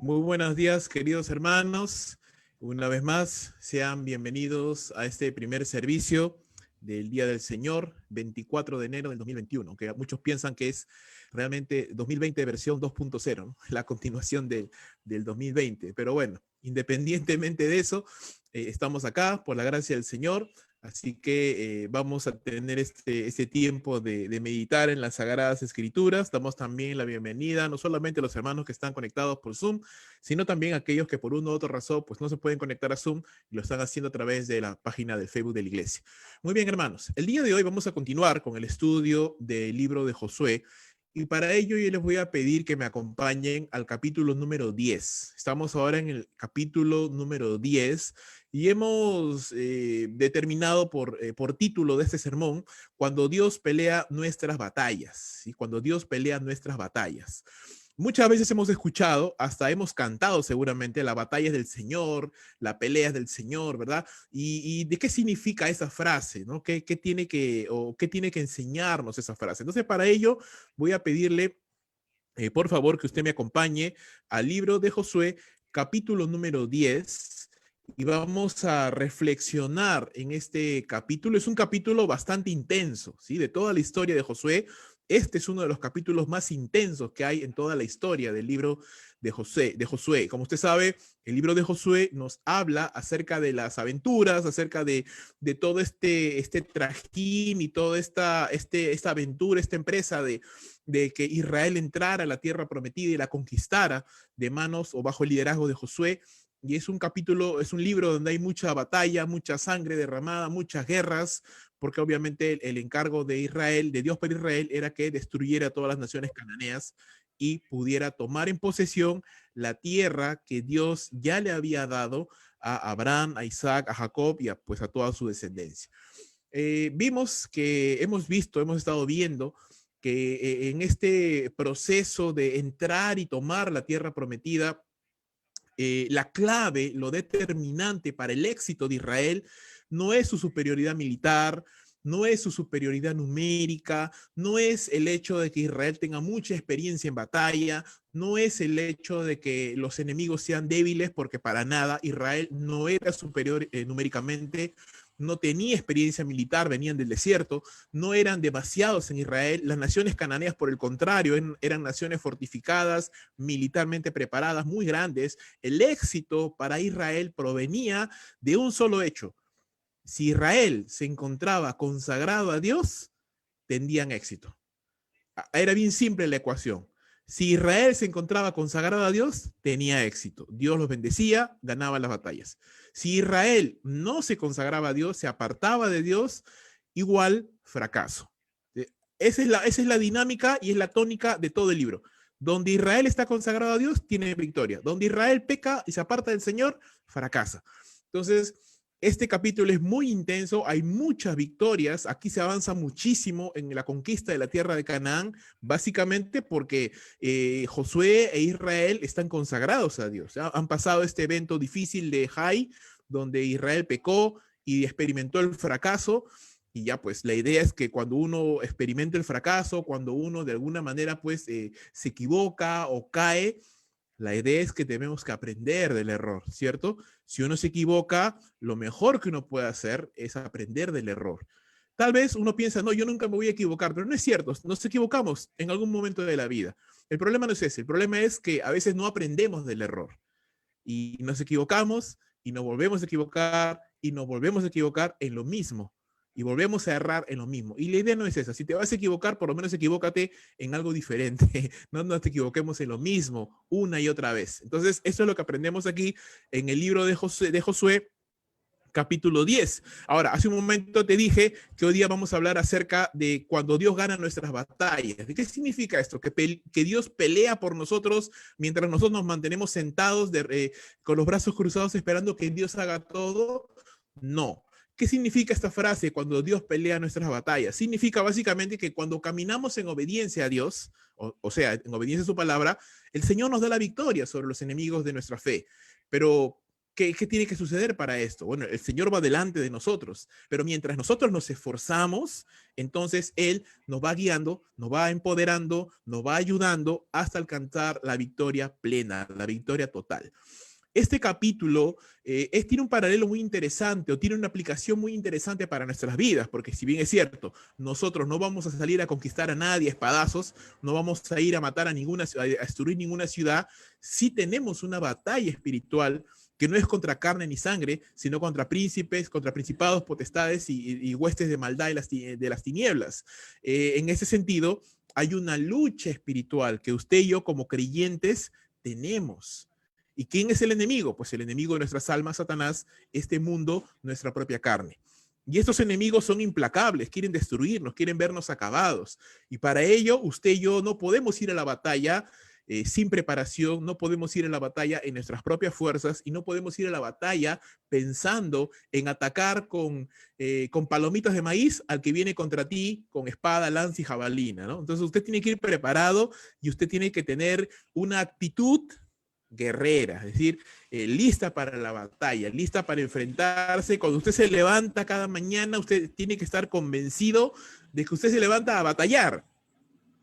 Muy buenos días, queridos hermanos. Una vez más, sean bienvenidos a este primer servicio del Día del Señor, 24 de enero del 2021, que muchos piensan que es realmente 2020 versión 2.0, ¿no? La continuación del 2020. Pero bueno, independientemente de eso, estamos acá por la gracia del Señor. Así que vamos a tener este tiempo de meditar en las Sagradas Escrituras. Damos también la bienvenida no solamente a los hermanos que están conectados por Zoom, sino también a aquellos que por una u otra razón pues no se pueden conectar a Zoom y lo están haciendo a través de la página del Facebook de la iglesia. Muy bien, hermanos. El día de hoy vamos a continuar con el estudio del libro de Josué. Y para ello yo les voy a pedir que me acompañen al capítulo número 10. Estamos ahora en el capítulo número 10 y hemos determinado por título de este sermón, cuando Dios pelea nuestras batallas, y cuando Dios pelea nuestras batallas. Muchas veces hemos escuchado, hasta hemos cantado seguramente, la batalla es del Señor, la pelea es del Señor, ¿verdad? Y ¿de qué significa esa frase? ¿No? ¿Qué tiene qué tiene que enseñarnos esa frase? Entonces, para ello voy a pedirle, por favor, que usted me acompañe al libro de Josué, capítulo número 10, y vamos a reflexionar en este capítulo. Es un capítulo bastante intenso, ¿sí? De toda la historia de Josué, este es uno de los capítulos más intensos que hay en toda la historia del libro de Josué. Como usted sabe, el libro de Josué nos habla acerca de las aventuras, acerca de todo este trajín y toda esta aventura, esta empresa de que Israel entrara a la tierra prometida y la conquistara de manos o bajo el liderazgo de Josué. Y es un capítulo, es un libro donde hay mucha batalla, mucha sangre derramada, muchas guerras, porque obviamente el encargo de Israel, de Dios para Israel, era que destruyera todas las naciones cananeas y pudiera tomar en posesión la tierra que Dios ya le había dado a Abraham, a Isaac, a Jacob y pues a toda su descendencia. Hemos estado viendo que en este proceso de entrar y tomar la tierra prometida, la clave, lo determinante para el éxito de Israel no es su superioridad militar, no es su superioridad numérica, no es el hecho de que Israel tenga mucha experiencia en batalla, no es el hecho de que los enemigos sean débiles, porque para nada Israel no era superior numéricamente, no tenía experiencia militar, venían del desierto, no eran demasiados en Israel. Las naciones cananeas, por el contrario, eran naciones fortificadas, militarmente preparadas, muy grandes. El éxito para Israel provenía de un solo hecho: si Israel se encontraba consagrado a Dios, tendrían éxito. Era bien simple la ecuación. Si Israel se encontraba consagrado a Dios, tenía éxito. Dios los bendecía, ganaba las batallas. Si Israel no se consagraba a Dios, se apartaba de Dios, igual fracaso. Esa es la dinámica y es la tónica de todo el libro. Donde Israel está consagrado a Dios, tiene victoria. Donde Israel peca y se aparta del Señor, fracasa. Entonces, este capítulo es muy intenso, hay muchas victorias, aquí se avanza muchísimo en la conquista de la tierra de Canaán, básicamente porque Josué e Israel están consagrados a Dios. Han pasado este evento difícil de Jai, donde Israel pecó y experimentó el fracaso. Y ya pues la idea es que cuando uno experimenta el fracaso, cuando uno de alguna manera pues se equivoca o cae, la idea es que tenemos que aprender del error, ¿cierto? Si uno se equivoca, lo mejor que uno puede hacer es aprender del error. Tal vez uno piensa, no, yo nunca me voy a equivocar, pero no es cierto, nos equivocamos en algún momento de la vida. El problema no es ese, el problema es que a veces no aprendemos del error y nos equivocamos y nos volvemos a equivocar y nos volvemos a equivocar en lo mismo y volvemos a errar en lo mismo. Y la idea no es esa. Si te vas a equivocar, por lo menos equivócate en algo diferente. No nos equivoquemos en lo mismo una y otra vez. Entonces, eso es lo que aprendemos aquí en el libro de Josué, capítulo 10. Ahora, hace un momento te dije que hoy día vamos a hablar acerca de cuando Dios gana nuestras batallas. ¿Qué significa esto? Que Dios pelea por nosotros mientras nosotros nos mantenemos sentados con los brazos cruzados esperando que Dios haga todo. No. ¿Qué significa esta frase cuando Dios pelea nuestras batallas? Significa básicamente que cuando caminamos en obediencia a Dios, o sea, en obediencia a su palabra, el Señor nos da la victoria sobre los enemigos de nuestra fe. Pero ¿Qué tiene que suceder para esto? Bueno, el Señor va delante de nosotros, pero mientras nosotros nos esforzamos, entonces Él nos va guiando, nos va empoderando, nos va ayudando hasta alcanzar la victoria plena, la victoria total. Este capítulo tiene un paralelo muy interesante o tiene una aplicación muy interesante para nuestras vidas, porque si bien es cierto, nosotros no vamos a salir a conquistar a nadie a espadazos, no vamos a ir a matar a ninguna ciudad, a destruir ninguna ciudad, sí tenemos una batalla espiritual que no es contra carne ni sangre, sino contra príncipes, contra principados, potestades y huestes de maldad de las tinieblas. En ese sentido, hay una lucha espiritual que usted y yo como creyentes tenemos. ¿Y quién es el enemigo? Pues el enemigo de nuestras almas, Satanás, este mundo, nuestra propia carne. Y estos enemigos son implacables, quieren destruirnos, quieren vernos acabados. Y para ello, usted y yo no podemos ir a la batalla sin preparación, no podemos ir a la batalla en nuestras propias fuerzas y no podemos ir a la batalla pensando en atacar con palomitas de maíz al que viene contra ti con espada, lanza y jabalina, ¿no? Entonces usted tiene que ir preparado y usted tiene que tener una actitud guerrera, es decir, lista para la batalla, lista para enfrentarse. Cuando usted se levanta cada mañana, usted tiene que estar convencido de que usted se levanta a batallar.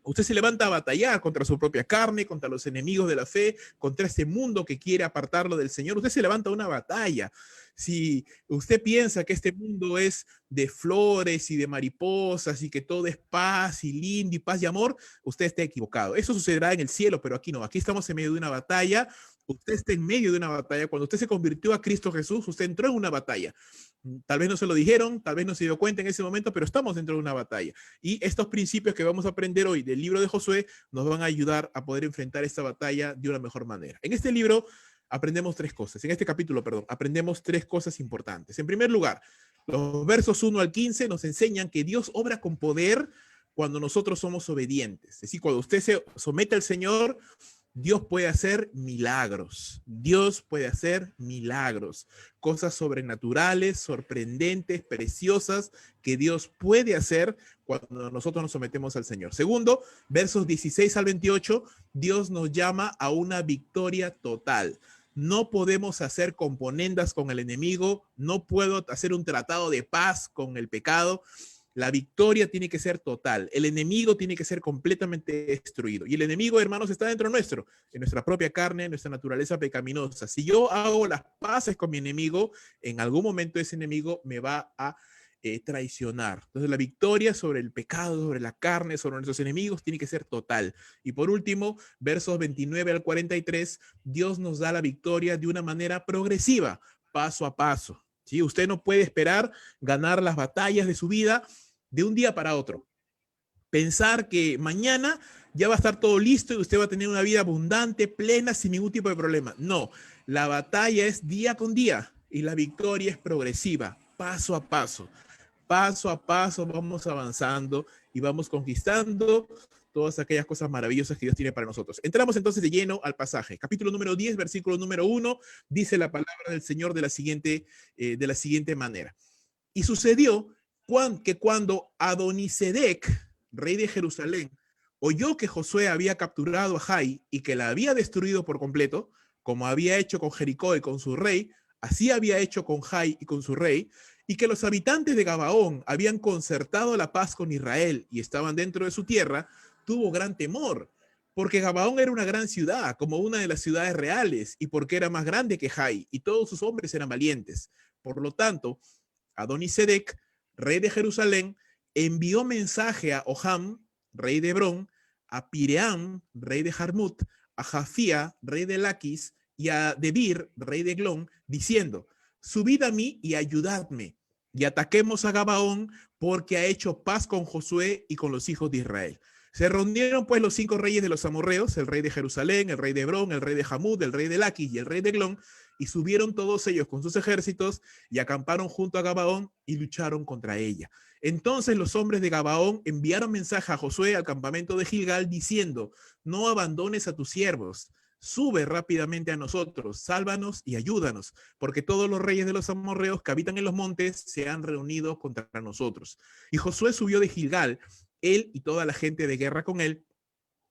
Usted se levanta a batallar contra su propia carne, contra los enemigos de la fe, contra este mundo que quiere apartarlo del Señor. Usted se levanta a una batalla. Si usted piensa que este mundo es de flores y de mariposas y que todo es paz y lindo y paz y amor, usted está equivocado. Eso sucederá en el cielo, pero aquí no. Aquí estamos en medio de una batalla. Usted está en medio de una batalla. Cuando usted se convirtió a Cristo Jesús, usted entró en una batalla. Tal vez no se lo dijeron, tal vez no se dio cuenta en ese momento, pero estamos dentro de una batalla. Y estos principios que vamos a aprender hoy del libro de Josué nos van a ayudar a poder enfrentar esta batalla de una mejor manera. En este libro aprendemos tres cosas, en este capítulo, perdón, aprendemos tres cosas importantes. En primer lugar, los versos 1 al 15 nos enseñan que Dios obra con poder cuando nosotros somos obedientes. Es decir, cuando usted se somete al Señor, Dios puede hacer milagros. Dios puede hacer milagros. Cosas sobrenaturales, sorprendentes, preciosas que Dios puede hacer cuando nosotros nos sometemos al Señor. Segundo, versos 16 al 28, Dios nos llama a una victoria total. No podemos hacer componendas con el enemigo. No puedo hacer un tratado de paz con el pecado. La victoria tiene que ser total. El enemigo tiene que ser completamente destruido. Y el enemigo, hermanos, está dentro nuestro, en nuestra propia carne, en nuestra naturaleza pecaminosa. Si yo hago las paces con mi enemigo, en algún momento ese enemigo me va a traicionar. Entonces la victoria sobre el pecado, sobre la carne, sobre nuestros enemigos tiene que ser total. Y por último, versos 29 al 43, Dios nos da la victoria de una manera progresiva, paso a paso. ¿Sí? Usted no puede esperar ganar las batallas de su vida de un día para otro. Pensar que mañana ya va a estar todo listo y usted va a tener una vida abundante, plena, sin ningún tipo de problema. No, la batalla es día con día y la victoria es progresiva, paso a paso. Paso a paso vamos avanzando y vamos conquistando todas aquellas cosas maravillosas que Dios tiene para nosotros. Entramos entonces de lleno al pasaje. Capítulo número 10, versículo número 1, dice la palabra del Señor de la siguiente manera. Y sucedió que cuando Adonisedec, rey de Jerusalén, oyó que Josué había capturado a Jai y que la había destruido por completo, como había hecho con Jericó y con su rey, así había hecho con Jai y con su rey, y que los habitantes de Gabaón habían concertado la paz con Israel y estaban dentro de su tierra, tuvo gran temor, porque Gabaón era una gran ciudad, como una de las ciudades reales, y porque era más grande que Jai, y todos sus hombres eran valientes. Por lo tanto, Adonisedec, rey de Jerusalén, envió mensaje a Oham, rey de Hebrón, a Piream, rey de Jarmut, a Jafía, rey de Laquis, y a Debir, rey de Glón, diciendo: subid a mí y ayudadme, y ataquemos a Gabaón, porque ha hecho paz con Josué y con los hijos de Israel. Se reunieron pues los 5 reyes de los amorreos, el rey de Jerusalén, el rey de Hebrón, el rey de Jamud, el rey de Laquis y el rey de Glón, y subieron todos ellos con sus ejércitos y acamparon junto a Gabaón y lucharon contra ella. Entonces los hombres de Gabaón enviaron mensaje a Josué al campamento de Gilgal diciendo: no abandones a tus siervos, sube rápidamente a nosotros, sálvanos y ayúdanos, porque todos los reyes de los amorreos que habitan en los montes se han reunido contra nosotros. Y Josué subió de Gilgal, él y toda la gente de guerra con él,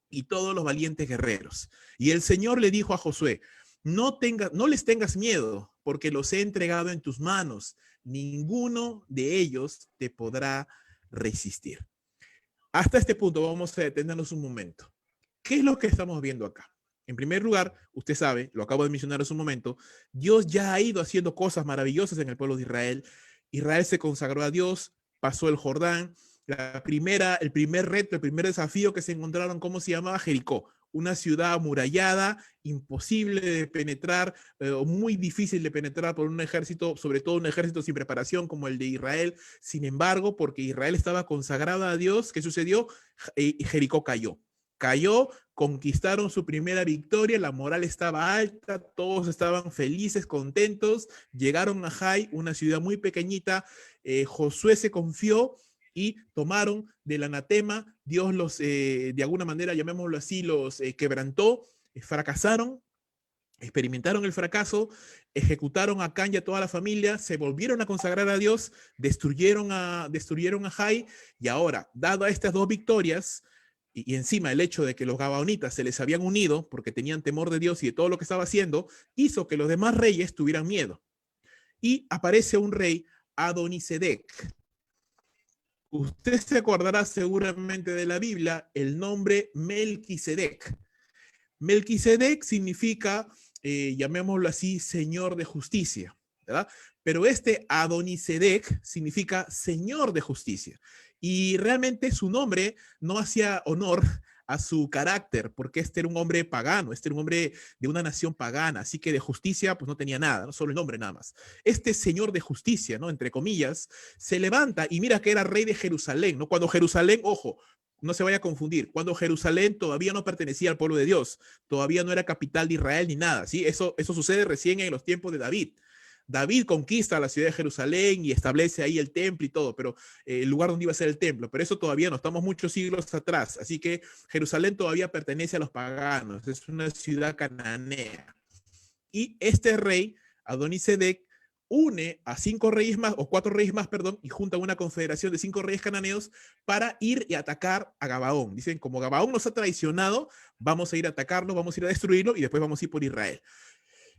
y todos los valientes guerreros. Y el Señor le dijo a Josué: no les tengas miedo, porque los he entregado en tus manos. Ninguno de ellos te podrá resistir. Hasta este punto vamos a detenernos un momento. ¿Qué es lo que estamos viendo acá? En primer lugar, usted sabe, lo acabo de mencionar hace un momento, Dios ya ha ido haciendo cosas maravillosas en el pueblo de Israel. Israel se consagró a Dios, pasó el Jordán. El primer reto, el primer desafío que se encontraron, ¿cómo se llamaba? Jericó, una ciudad amurallada, imposible de penetrar, muy difícil de penetrar por un ejército, sobre todo un ejército sin preparación como el de Israel. Sin embargo, porque Israel estaba consagrada a Dios, ¿qué sucedió? Jericó cayó. Cayó, conquistaron su primera victoria, la moral estaba alta, todos estaban felices, contentos, llegaron a Jai, una ciudad muy pequeñita, Josué se confió y tomaron del anatema, Dios los, de alguna manera, llamémoslo así, los quebrantó, fracasaron, experimentaron el fracaso, ejecutaron a Can y a toda la familia, se volvieron a consagrar a Dios, destruyeron a Jai, y ahora, dado estas dos victorias, y encima el hecho de que los gabaonitas se les habían unido porque tenían temor de Dios y de todo lo que estaba haciendo, hizo que los demás reyes tuvieran miedo. Y aparece un rey, Adonisedec. Usted se acordará seguramente de la Biblia el nombre Melquisedec. Melquisedec significa, llamémoslo así, señor de justicia, ¿verdad? Pero este Adonisedec significa señor de justicia. Y realmente su nombre no hacía honor a su carácter, porque este era un hombre pagano, este era un hombre de una nación pagana, así que de justicia pues no tenía nada, no solo el nombre nada más. Este señor de justicia, ¿no? Entre comillas, se levanta y mira que era rey de Jerusalén, ¿no? Cuando Jerusalén, ojo, no se vaya a confundir, cuando Jerusalén todavía no pertenecía al pueblo de Dios, todavía no era capital de Israel ni nada, ¿sí? Eso sucede recién en los tiempos de David. David conquista la ciudad de Jerusalén y establece ahí el templo y todo, pero el lugar donde iba a ser el templo, pero eso todavía no, estamos muchos siglos atrás, así que Jerusalén todavía pertenece a los paganos, es una ciudad cananea. Y este rey, Adonisedec, une a 5 reyes más, o 4 reyes más, perdón, y junta una confederación de 5 reyes cananeos para ir y atacar a Gabaón. Dicen, como Gabaón nos ha traicionado, vamos a ir a atacarlo, vamos a ir a destruirlo y después vamos a ir por Israel.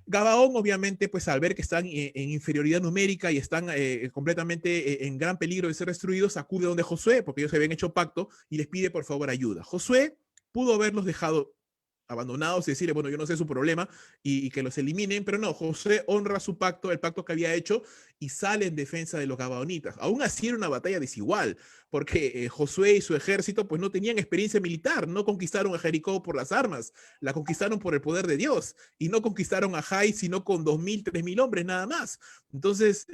Gabaón, obviamente, pues al ver que están en inferioridad numérica y están completamente en gran peligro de ser destruidos, acude donde Josué, porque ellos se habían hecho pacto, y les pide por favor ayuda. Josué pudo haberlos dejado abandonados y decirle, bueno, yo no sé su problema y que los eliminen, pero no, José honra su pacto, el pacto que había hecho y sale en defensa de los gabaonitas. Aún así era una batalla desigual, porque Josué y su ejército pues no tenían experiencia militar, no conquistaron a Jericó por las armas, la conquistaron por el poder de Dios y no conquistaron a Jai sino con 2.000, 3.000 hombres nada más. Entonces,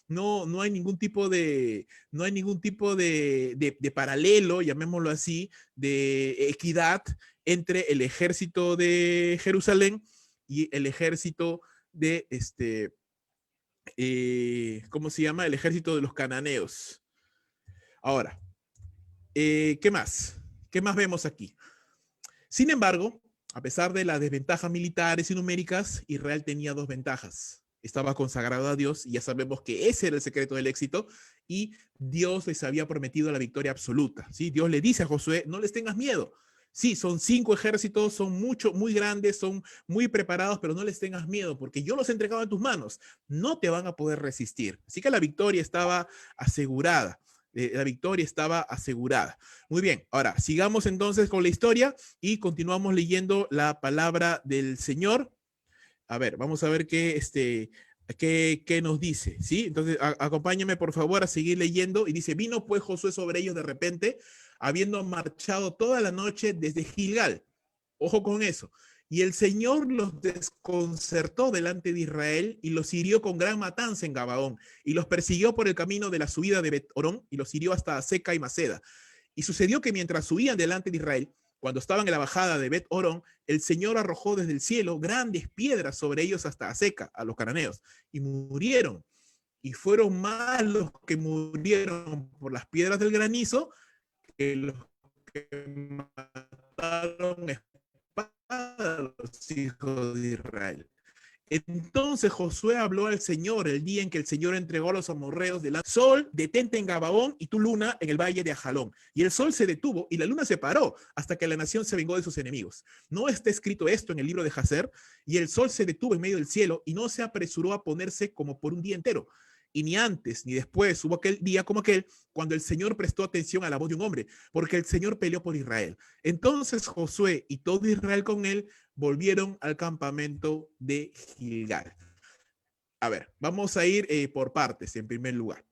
no hay ningún tipo de, no hay ningún tipo de paralelo, llamémoslo así, de equidad entre el ejército de Jerusalén y el ejército de ¿cómo se llama? El ejército de los cananeos. Ahora, ¿qué más? ¿Qué más vemos aquí? Sin embargo, a pesar de las desventajas militares y numéricas, Israel tenía dos ventajas. Estaba consagrado a Dios y ya sabemos que ese era el secreto del éxito y Dios les había prometido la victoria absoluta. ¿Sí? Dios le dice a Josué, no les tengas miedo. Sí, son 5 ejércitos, son muy grandes, son muy preparados, pero no les tengas miedo porque yo los he entregado en tus manos. No te van a poder resistir. Así que la victoria estaba asegurada. La victoria estaba asegurada. Muy bien, ahora sigamos entonces con la historia y continuamos leyendo la palabra del Señor. A ver, vamos a ver qué nos dice, ¿sí? Entonces, acompáñame por favor a seguir leyendo. Y dice, vino pues Josué sobre ellos de repente, habiendo marchado toda la noche desde Gilgal. Ojo con eso. Y el Señor los desconcertó delante de Israel y los hirió con gran matanza en Gabaón y los persiguió por el camino de la subida de Bet-Orón y los hirió hasta Seca y Maceda. Y sucedió que mientras subían delante de Israel, cuando estaban en la bajada de Bet-Orón, el Señor arrojó desde el cielo grandes piedras sobre ellos hasta Seca, a los cananeos, y murieron. Y fueron más los que murieron por las piedras del granizo que los que mataron a los hijos de Israel. Entonces Josué habló al Señor el día en que el Señor entregó a los amorreos del sol, detente en Gabaón y tu luna en el valle de Ajalón. Y el sol se detuvo y la luna se paró hasta que la nación se vengó de sus enemigos. No está escrito esto en el libro de Jacer, y el sol se detuvo en medio del cielo y no se apresuró a ponerse como por un día entero. Y ni antes ni después hubo aquel día como aquel cuando el Señor prestó atención a la voz de un hombre, porque el Señor peleó por Israel. Entonces Josué y todo Israel con él volvieron al campamento de Gilgal. A ver, vamos a ir por partes en primer lugar.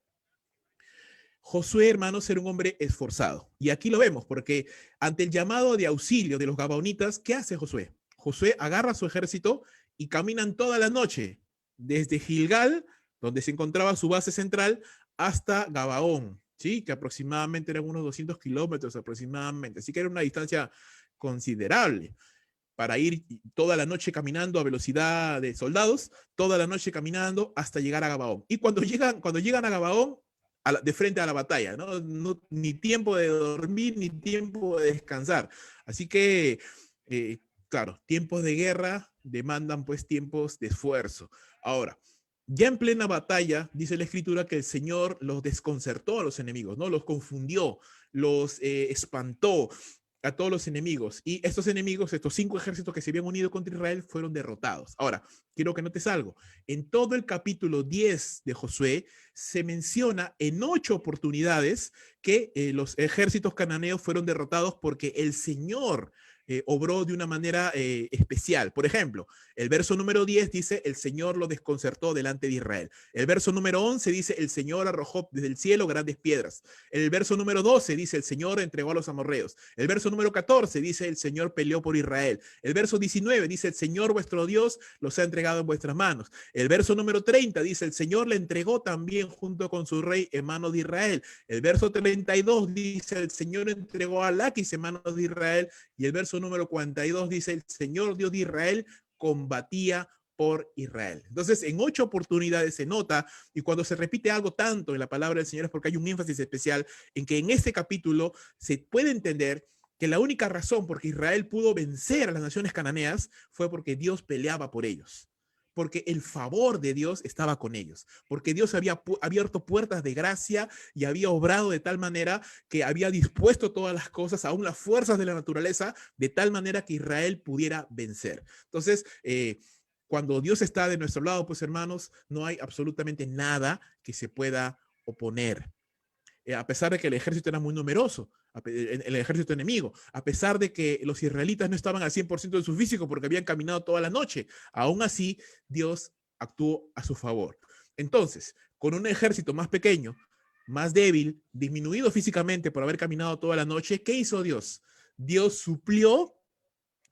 Josué, hermanos, era un hombre esforzado. Y aquí lo vemos, porque ante el llamado de auxilio de los gabaonitas, ¿qué hace Josué? Josué agarra a su ejército y caminan toda la noche, desde Gilgal, donde se encontraba su base central, hasta Gabaón, ¿sí? Que aproximadamente eran unos 200 kilómetros aproximadamente. Así que era una distancia considerable para ir toda la noche caminando a velocidad de soldados, toda la noche caminando hasta llegar a Gabaón. Y cuando llegan a Gabaón, de frente a la batalla, ¿no? No, ni tiempo de dormir, ni tiempo de descansar. Así que, claro, tiempos de guerra demandan pues tiempos de esfuerzo. Ahora, ya en plena batalla, dice la escritura que el Señor los desconcertó a los enemigos, ¿no? Los confundió, los espantó a todos los enemigos. Y estos enemigos, estos 5 ejércitos que se habían unido contra Israel, fueron derrotados. Ahora, quiero que notes algo. En todo el capítulo 10 de Josué se menciona en 8 oportunidades que los ejércitos cananeos fueron derrotados porque el Señor obró de una manera especial. Por ejemplo, el verso número 10 dice, el Señor lo desconcertó delante de Israel. El verso número 11 dice, el Señor arrojó desde el cielo grandes piedras. El verso número 12 dice, el Señor entregó a los amorreos. El verso número 14 dice, el Señor peleó por Israel. El verso 19 dice, el Señor vuestro Dios los ha entregado en vuestras manos. El verso número 30 dice, el Señor le entregó también junto con su rey en manos de Israel. El verso 32 dice, el Señor entregó a Laquis en manos de Israel. Y el verso número 42 dice, el Señor Dios de Israel combatía por Israel. Entonces, en 8 oportunidades se nota, y cuando se repite algo tanto en la palabra del Señor es porque hay un énfasis especial en que en este capítulo se puede entender que la única razón por que Israel pudo vencer a las naciones cananeas fue porque Dios peleaba por ellos, porque el favor de Dios estaba con ellos, porque Dios había abierto puertas de gracia y había obrado de tal manera que había dispuesto todas las cosas, aún las fuerzas de la naturaleza, de tal manera que Israel pudiera vencer. Entonces, cuando Dios está de nuestro lado, pues hermanos, no hay absolutamente nada que se pueda oponer. A pesar de que el ejército era muy numeroso, el ejército enemigo, a pesar de que los israelitas no estaban al 100% de su físico porque habían caminado toda la noche, aún así Dios actuó a su favor. Entonces, con un ejército más pequeño, más débil, disminuido físicamente por haber caminado toda la noche, ¿qué hizo Dios? Dios suplió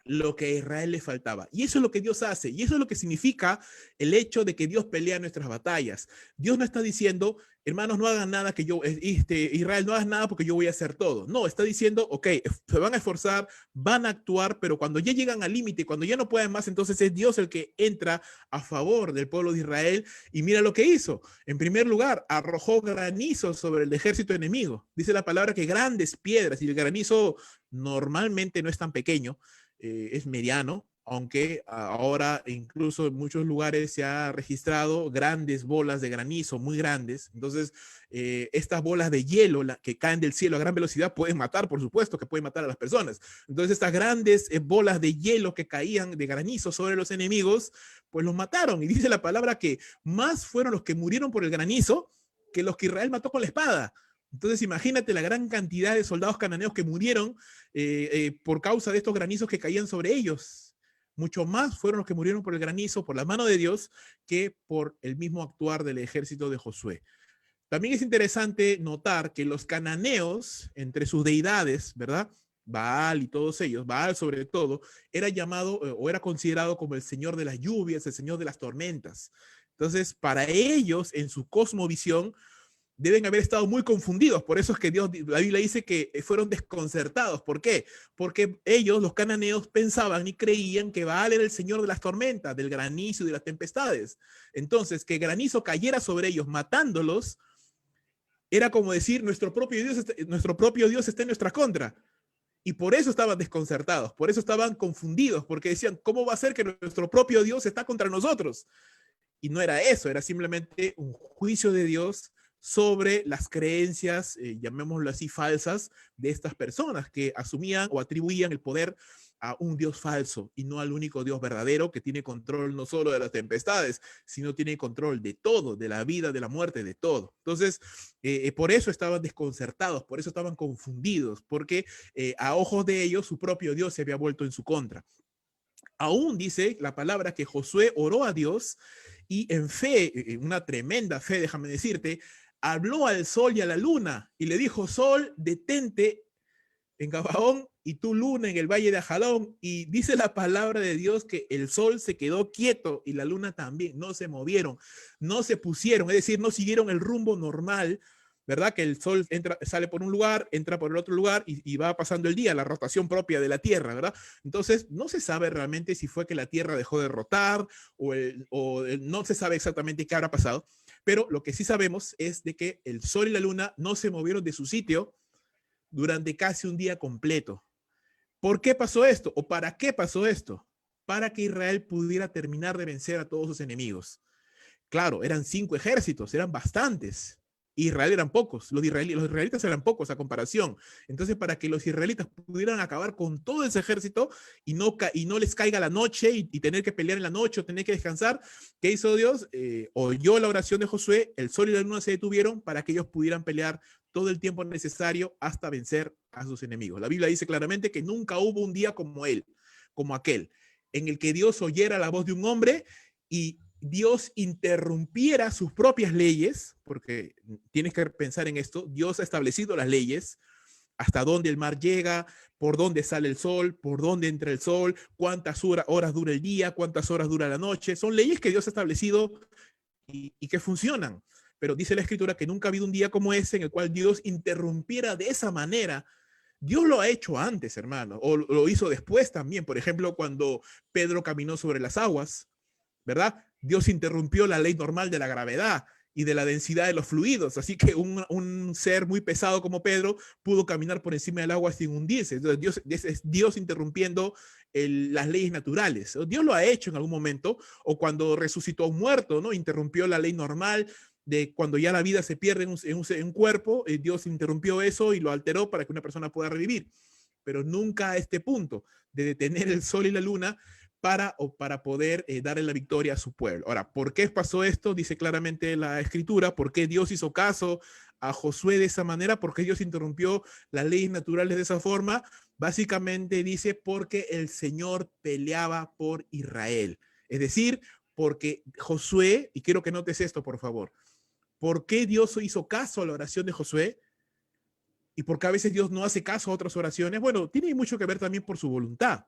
lo que a Israel le faltaba. Y eso es lo que Dios hace. Y eso es lo que significa el hecho de que Dios pelea nuestras batallas. Dios no está diciendo, hermanos, no hagan nada que yo, Israel, no hagas nada porque yo voy a hacer todo. No, está diciendo, ok, se van a esforzar, van a actuar, pero cuando ya llegan al límite, cuando ya no pueden más, entonces es Dios el que entra a favor del pueblo de Israel. Y mira lo que hizo. En primer lugar, arrojó granizo sobre el ejército enemigo. Dice la palabra que grandes piedras, y el granizo normalmente no es tan pequeño, es mediano, aunque ahora incluso en muchos lugares se ha registrado grandes bolas de granizo, muy grandes. Entonces, estas bolas de hielo que caen del cielo a gran velocidad pueden matar, por supuesto, que pueden matar a las personas. Entonces, estas grandes bolas de hielo que caían de granizo sobre los enemigos, pues los mataron. Y dice la palabra que más fueron los que murieron por el granizo que los que Israel mató con la espada. Entonces imagínate la gran cantidad de soldados cananeos que murieron por causa de estos granizos que caían sobre ellos. Mucho más fueron los que murieron por el granizo, por la mano de Dios, que por el mismo actuar del ejército de Josué. También es interesante notar que los cananeos, entre sus deidades, ¿verdad? Baal y todos ellos, Baal sobre todo, era llamado o era considerado como el señor de las lluvias, el señor de las tormentas. Entonces, para ellos, en su cosmovisión, deben haber estado muy confundidos. Por eso es que la Biblia dice que fueron desconcertados. ¿Por qué? Porque ellos, los cananeos, pensaban y creían que Baal era el señor de las tormentas, del granizo y de las tempestades. Entonces, que granizo cayera sobre ellos matándolos, era como decir, nuestro propio Dios está en nuestra contra. Y por eso estaban desconcertados, por eso estaban confundidos, porque decían, ¿cómo va a ser que nuestro propio Dios está contra nosotros? Y no era eso, era simplemente un juicio de Dios sobre las creencias, llamémoslo así, falsas de estas personas que asumían o atribuían el poder a un Dios falso y no al único Dios verdadero que tiene control no solo de las tempestades, sino tiene control de todo, de la vida, de la muerte, de todo. Entonces, por eso estaban desconcertados, por eso estaban confundidos, porque a ojos de ellos su propio Dios se había vuelto en su contra. Aún dice la palabra que Josué oró a Dios y en fe, una tremenda fe, déjame decirte, habló al sol y a la luna y le dijo, sol, detente en Gabaón y tú luna en el valle de Ajalón. Y dice la palabra de Dios que el sol se quedó quieto y la luna también, no se movieron, no se pusieron, es decir, no siguieron el rumbo normal, ¿verdad? Que el sol entra, sale por un lugar, entra por el otro lugar y va pasando el día, la rotación propia de la Tierra, ¿verdad? Entonces, no se sabe realmente si fue que la Tierra dejó de rotar no se sabe exactamente qué habrá pasado, pero lo que sí sabemos es de que el sol y la luna no se movieron de su sitio durante casi un día completo. ¿Por qué pasó esto? ¿O para qué pasó esto? Para que Israel pudiera terminar de vencer a todos sus enemigos. Claro, eran 5 ejércitos, eran bastantes. Israel eran pocos, los israelitas eran pocos a comparación. Entonces, para que los israelitas pudieran acabar con todo ese ejército y no les caiga la noche y tener que pelear en la noche o tener que descansar, ¿qué hizo Dios? Oyó la oración de Josué, el sol y la luna se detuvieron para que ellos pudieran pelear todo el tiempo necesario hasta vencer a sus enemigos. La Biblia dice claramente que nunca hubo un día como él, como aquel, en el que Dios oyera la voz de un hombre y Dios interrumpiera sus propias leyes, porque tienes que pensar en esto, Dios ha establecido las leyes, hasta dónde el mar llega, por dónde sale el sol, por dónde entra el sol, cuántas horas dura el día, cuántas horas dura la noche, son leyes que Dios ha establecido y que funcionan. Pero dice la escritura que nunca ha habido un día como ese en el cual Dios interrumpiera de esa manera. Dios lo ha hecho antes, hermano, o lo hizo después también. Por ejemplo, cuando Pedro caminó sobre las aguas, ¿verdad? Dios interrumpió la ley normal de la gravedad y de la densidad de los fluidos, así que un ser muy pesado como Pedro pudo caminar por encima del agua sin hundirse. Entonces, Dios interrumpiendo las leyes naturales. Dios lo ha hecho en algún momento, o cuando resucitó a un muerto, ¿no? Interrumpió la ley normal de cuando ya la vida se pierde en un cuerpo, Dios interrumpió eso y lo alteró para que una persona pueda revivir, pero nunca a este punto de detener el sol y la luna para poder darle la victoria a su pueblo. Ahora, ¿por qué pasó esto? Dice claramente la escritura, ¿por qué Dios hizo caso a Josué de esa manera? ¿Por qué Dios interrumpió las leyes naturales de esa forma? Básicamente dice, porque el Señor peleaba por Israel. Es decir, porque Josué, y quiero que notes esto, por favor, ¿por qué Dios hizo caso a la oración de Josué? ¿Y por qué a veces Dios no hace caso a otras oraciones? Bueno, tiene mucho que ver también por su voluntad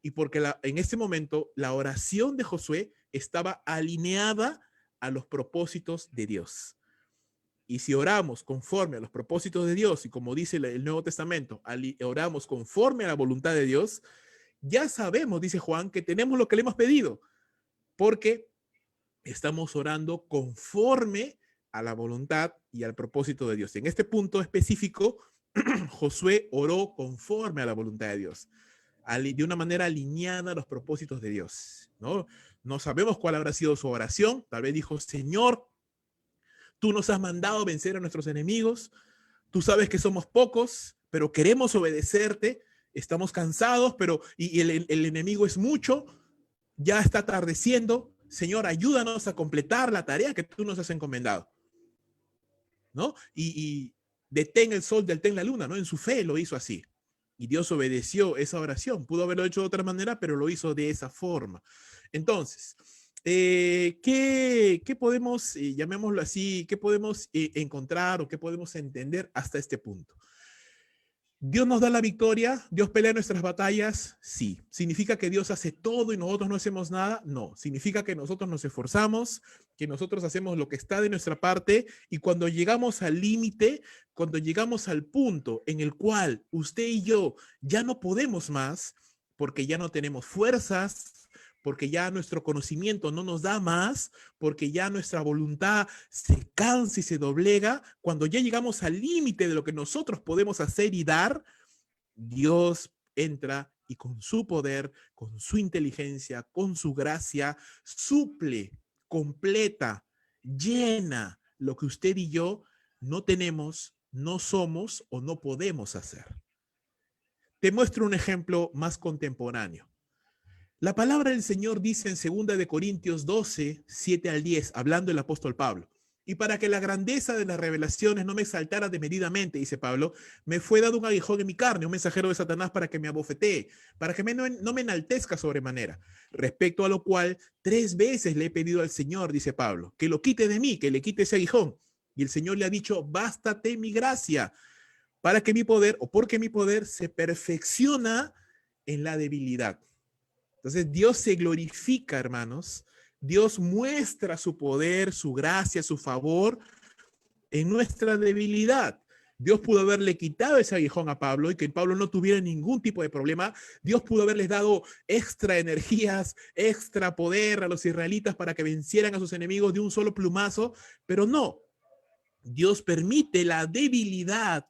y porque en este momento la oración de Josué estaba alineada a los propósitos de Dios. Y si oramos conforme a los propósitos de Dios, y como dice el Nuevo Testamento, oramos conforme a la voluntad de Dios, ya sabemos, dice Juan, que tenemos lo que le hemos pedido, porque estamos orando conforme a la voluntad y al propósito de Dios. En este punto específico, Josué oró conforme a la voluntad de Dios, de una manera alineada a los propósitos de Dios, ¿no? No sabemos cuál habrá sido su oración. Tal vez dijo, Señor, tú nos has mandado vencer a nuestros enemigos. Tú sabes que somos pocos, pero queremos obedecerte. Estamos cansados, pero y el enemigo es mucho. Ya está atardeciendo. Señor, ayúdanos a completar la tarea que tú nos has encomendado, ¿no? Y detén el sol, detén la luna, ¿no? En su fe lo hizo así. Y Dios obedeció esa oración. Pudo haberlo hecho de otra manera, pero lo hizo de esa forma. Entonces, ¿qué podemos, llamémoslo así, qué podemos encontrar o qué podemos entender hasta este punto? ¿Dios nos da la victoria? ¿Dios pelea nuestras batallas? Sí. ¿Significa que Dios hace todo y nosotros no hacemos nada? No. Significa que nosotros nos esforzamos, que nosotros hacemos lo que está de nuestra parte y cuando llegamos al límite, cuando llegamos al punto en el cual usted y yo ya no podemos más, porque ya no tenemos fuerzas, porque ya nuestro conocimiento no nos da más, porque ya nuestra voluntad se cansa y se doblega, cuando ya llegamos al límite de lo que nosotros podemos hacer y dar, Dios entra y con su poder, con su inteligencia, con su gracia, suple, completa, llena lo que usted y yo no tenemos, no somos o no podemos hacer. Te muestro un ejemplo más contemporáneo. La palabra del Señor dice en 2 Corintios 12, 7 al 10, hablando el apóstol Pablo: y para que la grandeza de las revelaciones no me exaltara desmedidamente, dice Pablo, me fue dado un aguijón en mi carne, un mensajero de Satanás para que me abofetee, para que no me enaltezca sobremanera. Respecto a lo cual, 3 veces le he pedido al Señor, dice Pablo, que lo quite de mí, que le quite ese aguijón. Y el Señor le ha dicho: bástate mi gracia, para que mi poder, o porque mi poder se perfecciona en la debilidad. Entonces Dios se glorifica, hermanos. Dios muestra su poder, su gracia, su favor en nuestra debilidad. Dios pudo haberle quitado ese aguijón a Pablo y que Pablo no tuviera ningún tipo de problema. Dios pudo haberles dado extra energías, extra poder a los israelitas para que vencieran a sus enemigos de un solo plumazo, pero no. Dios permite la debilidad.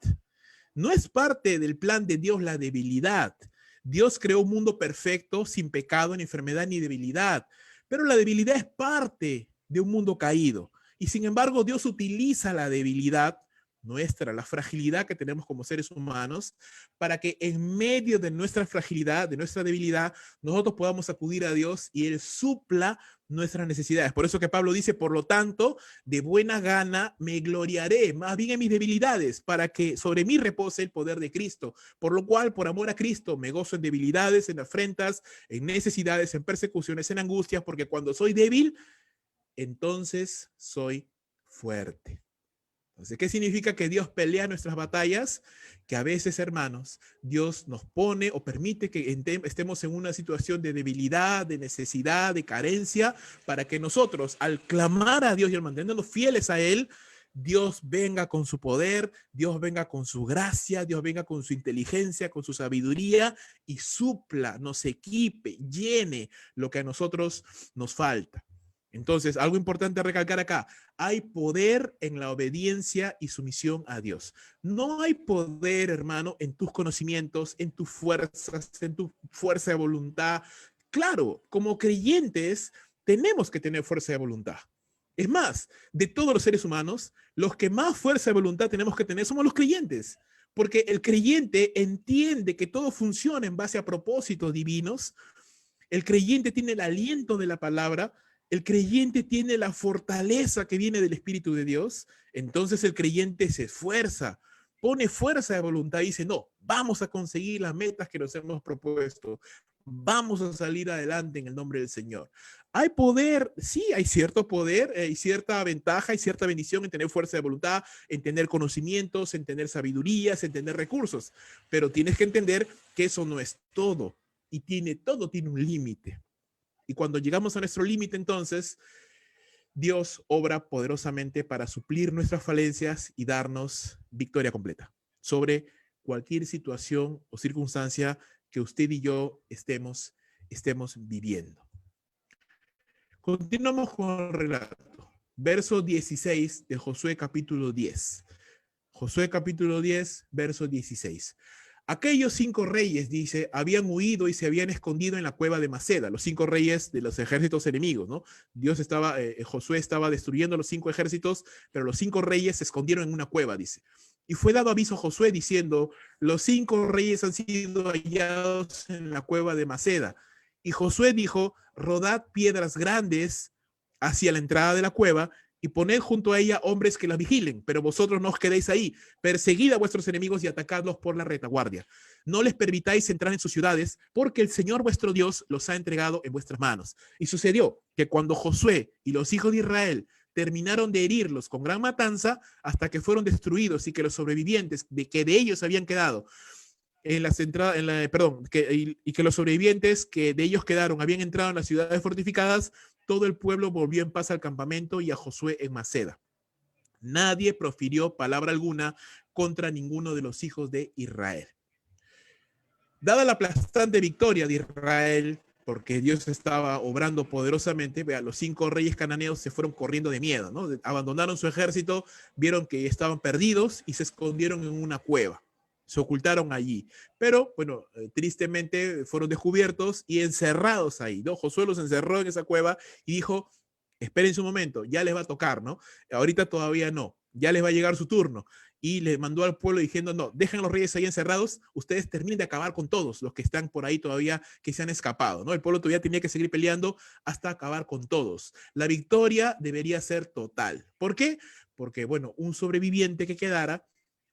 No es parte del plan de Dios la debilidad. Dios creó un mundo perfecto, sin pecado, ni enfermedad, ni debilidad. Pero la debilidad es parte de un mundo caído. Y sin embargo, Dios utiliza la debilidad nuestra, la fragilidad que tenemos como seres humanos, para que en medio de nuestra fragilidad, de nuestra debilidad, nosotros podamos acudir a Dios y Él supla nuestras necesidades. Por eso que Pablo dice: por lo tanto, de buena gana me gloriaré, más bien en mis debilidades, para que sobre mí repose el poder de Cristo. Por lo cual, por amor a Cristo, me gozo en debilidades, en afrentas, en necesidades, en persecuciones, en angustias, porque cuando soy débil, entonces soy fuerte. Entonces, ¿qué significa que Dios pelea nuestras batallas? Que a veces, hermanos, Dios nos pone o permite que estemos en una situación de debilidad, de necesidad, de carencia, para que nosotros, al clamar a Dios y al mantenernos fieles a Él, Dios venga con su poder, Dios venga con su gracia, Dios venga con su inteligencia, con su sabiduría y supla, nos equipe, llene lo que a nosotros nos falta. Entonces, algo importante a recalcar acá: hay poder en la obediencia y sumisión a Dios. No hay poder, hermano, en tus conocimientos, en tus fuerzas, en tu fuerza de voluntad. Claro, como creyentes tenemos que tener fuerza de voluntad. Es más, de todos los seres humanos, los que más fuerza de voluntad tenemos que tener somos los creyentes, porque el creyente entiende que todo funciona en base a propósitos divinos. El creyente tiene el aliento de la palabra. El creyente tiene la fortaleza que viene del Espíritu de Dios. Entonces el creyente se esfuerza, pone fuerza de voluntad y dice: no, vamos a conseguir las metas que nos hemos propuesto. Vamos a salir adelante en el nombre del Señor. ¿Hay poder? Sí, hay cierto poder, hay cierta ventaja, hay cierta bendición en tener fuerza de voluntad, en tener conocimientos, en tener sabidurías, en tener recursos. Pero tienes que entender que eso no es todo. Y todo tiene un límite. Y cuando llegamos a nuestro límite, entonces, Dios obra poderosamente para suplir nuestras falencias y darnos victoria completa sobre cualquier situación o circunstancia que usted y yo estemos viviendo. Continuamos con el relato. Verso 16 de Josué capítulo 10. Josué capítulo 10, verso 16. Aquellos 5 reyes, dice, habían huido y se habían escondido en la cueva de Maceda, los 5 reyes de los ejércitos enemigos, ¿no? Josué estaba destruyendo los 5 ejércitos, pero los 5 reyes se escondieron en una cueva, dice. Y fue dado aviso a Josué diciendo: los 5 reyes han sido hallados en la cueva de Maceda. Y Josué dijo: rodad piedras grandes hacia la entrada de la cueva y poned junto a ella hombres que la vigilen, pero vosotros no os quedéis ahí. Perseguid a vuestros enemigos y atacadlos por la retaguardia. No les permitáis entrar en sus ciudades, porque el Señor vuestro Dios los ha entregado en vuestras manos. Y sucedió que cuando Josué y los hijos de Israel terminaron de herirlos con gran matanza, hasta que fueron destruidos y que los sobrevivientes que de ellos habían quedado en las entradas, y que los sobrevivientes que de ellos quedaron habían entrado en las ciudades fortificadas, todo el pueblo volvió en paz al campamento y a Josué en Maceda. Nadie profirió palabra alguna contra ninguno de los hijos de Israel. Dada la aplastante victoria de Israel, porque Dios estaba obrando poderosamente, vea, los 5 reyes cananeos se fueron corriendo de miedo, ¿no? Abandonaron su ejército, vieron que estaban perdidos y se escondieron en una cueva. se ocultaron allí. Pero, bueno, tristemente fueron descubiertos y encerrados ahí, ¿no? Josué los encerró en esa cueva y dijo, esperen un momento, ya les va a tocar, ¿no? Ahorita todavía no, ya les va a llegar su turno. Y le mandó al pueblo diciendo, no, dejen a los reyes ahí encerrados, ustedes terminen de acabar con todos los que están por ahí todavía, que se han escapado, ¿no? El pueblo todavía tenía que seguir peleando hasta acabar con todos. La victoria debería ser total. ¿Por qué? Porque, bueno, un sobreviviente que quedara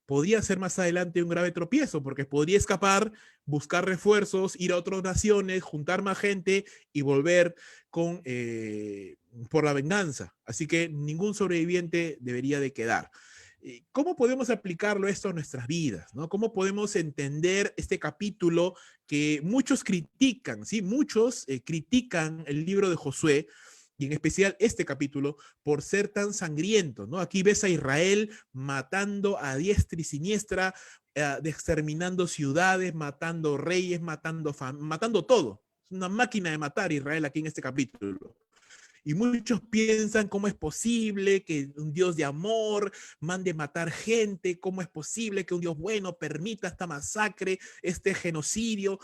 podría ser más adelante un grave tropiezo, porque podría escapar, buscar refuerzos, ir a otras naciones, juntar más gente y volver con, por la venganza. Así que ningún sobreviviente debería de quedar. ¿Cómo podemos aplicarlo esto a nuestras vidas? ¿No? ¿Cómo podemos entender este capítulo que muchos critican? ¿Sí? Muchos critican el libro de Josué, y en especial este capítulo, por ser tan sangriento, ¿no? Aquí ves a Israel matando a diestra y siniestra, exterminando ciudades, matando reyes, matando todo. Es una máquina de matar Israel aquí en este capítulo. Y muchos piensan cómo es posible que un Dios de amor mande matar gente, cómo es posible que un Dios bueno permita esta masacre, este genocidio.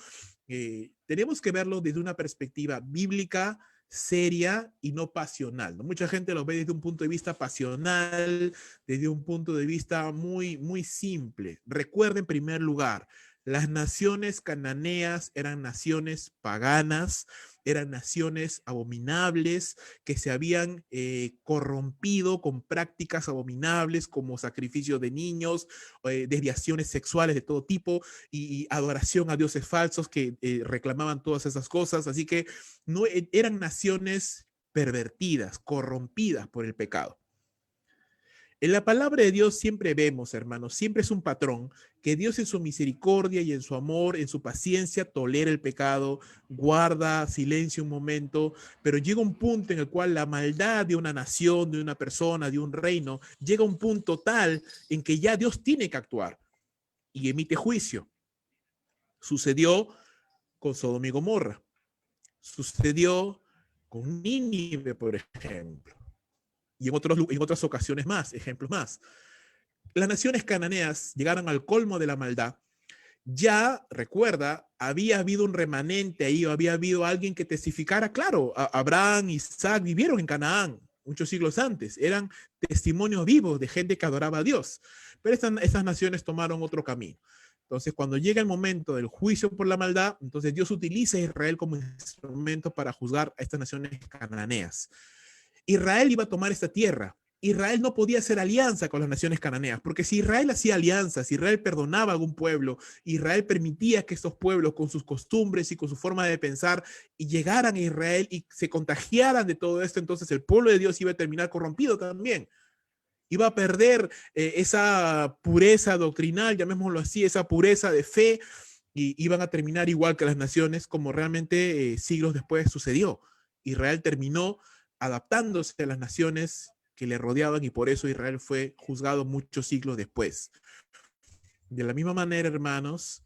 Tenemos que verlo desde una perspectiva bíblica, seria y no pasional, ¿no? Mucha gente lo ve desde un punto de vista pasional, desde un punto de vista muy, muy simple. Recuerden en primer lugar, las naciones cananeas eran naciones paganas, eran naciones abominables que se habían corrompido con prácticas abominables como sacrificio de niños, desviaciones sexuales de todo tipo y adoración a dioses falsos que reclamaban todas esas cosas. Así que no eran naciones pervertidas, corrompidas por el pecado. En la palabra de Dios siempre vemos, hermanos, siempre es un patrón que Dios en su misericordia y en su amor, en su paciencia, tolera el pecado, guarda silencio un momento, pero llega un punto en el cual la maldad de una nación, de una persona, de un reino, llega a un punto tal en que ya Dios tiene que actuar y emite juicio. Sucedió con Sodoma y Gomorra, sucedió con Nínive, por ejemplo, y en otras ocasiones más, ejemplos más. Las naciones cananeas llegaron al colmo de la maldad. Ya, recuerda, había habido un remanente ahí, o había habido alguien que testificara, claro, Abraham, Isaac vivieron en Canaán muchos siglos antes, eran testimonios vivos de gente que adoraba a Dios, pero estas naciones tomaron otro camino. Entonces, cuando llega el momento del juicio por la maldad, entonces Dios utiliza a Israel como instrumento para juzgar a estas naciones cananeas. Israel iba a tomar esta tierra. Israel no podía hacer alianza con las naciones cananeas, porque si Israel hacía alianzas, si Israel perdonaba a algún pueblo, Israel permitía que estos pueblos con sus costumbres y con su forma de pensar y llegaran a Israel y se contagiaran de todo esto, entonces el pueblo de Dios iba a terminar corrompido también. Iba a perder esa pureza doctrinal, llamémoslo así, esa pureza de fe, y iban a terminar igual que las naciones, como realmente siglos después sucedió. Israel terminó adaptándose a las naciones que le rodeaban y por eso Israel fue juzgado muchos siglos después. De la misma manera, hermanos,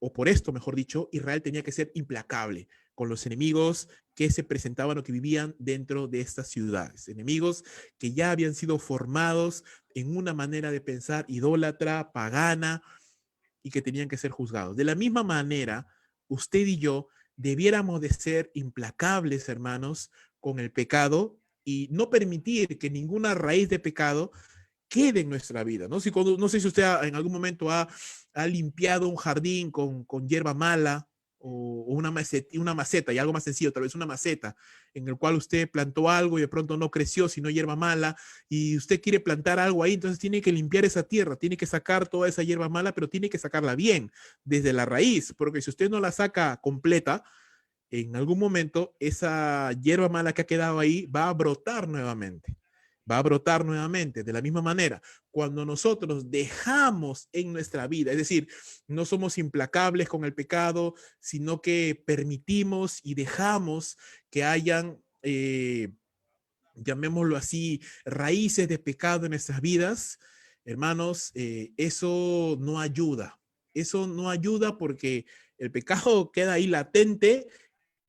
o por esto, mejor dicho, Israel tenía que ser implacable con los enemigos que se presentaban o que vivían dentro de estas ciudades. Enemigos que ya habían sido formados en una manera de pensar idólatra, pagana, y que tenían que ser juzgados. De la misma manera, usted y yo debiéramos de ser implacables, hermanos, con el pecado y no permitir que ninguna raíz de pecado quede en nuestra vida, ¿no? No sé si usted en algún momento ha limpiado un jardín con hierba mala o una maceta, y algo más sencillo, tal vez una maceta, en el cual usted plantó algo y de pronto no creció, sino hierba mala, y usted quiere plantar algo ahí, entonces tiene que limpiar esa tierra, tiene que sacar toda esa hierba mala, pero tiene que sacarla bien, desde la raíz, porque si usted no la saca completa, en algún momento esa hierba mala que ha quedado ahí va a brotar nuevamente. Va a brotar nuevamente de la misma manera. Cuando nosotros dejamos en nuestra vida, es decir, no somos implacables con el pecado, sino que permitimos y dejamos que hayan, llamémoslo así, raíces de pecado en nuestras vidas, hermanos, eso no ayuda. Eso no ayuda porque el pecado queda ahí latente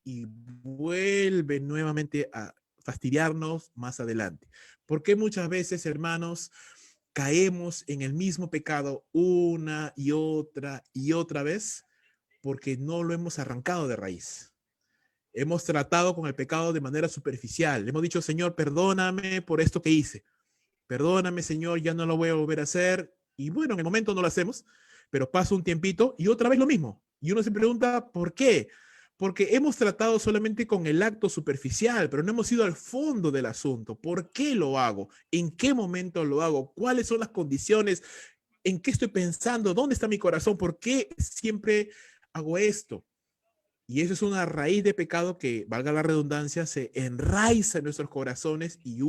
y vuelve nuevamente a fastidiarnos más adelante. Porque muchas veces, hermanos, caemos en el mismo pecado una y otra vez porque no lo hemos arrancado de raíz. Hemos tratado con el pecado de manera superficial. Le hemos dicho, Señor, perdóname por esto que hice. Perdóname, Señor, ya no lo voy a volver a hacer. Y bueno, en el momento no lo hacemos, pero pasa un tiempito y otra vez lo mismo. Y uno se pregunta, ¿por qué? Porque hemos tratado solamente con el acto superficial, pero no hemos ido al fondo del asunto. ¿Por qué lo hago? ¿En qué momento lo hago? ¿Cuáles son las condiciones? ¿En qué estoy pensando? ¿Dónde está mi corazón? ¿Por qué siempre hago esto? Y eso es una raíz de pecado que, valga la redundancia, se enraiza en nuestros corazones y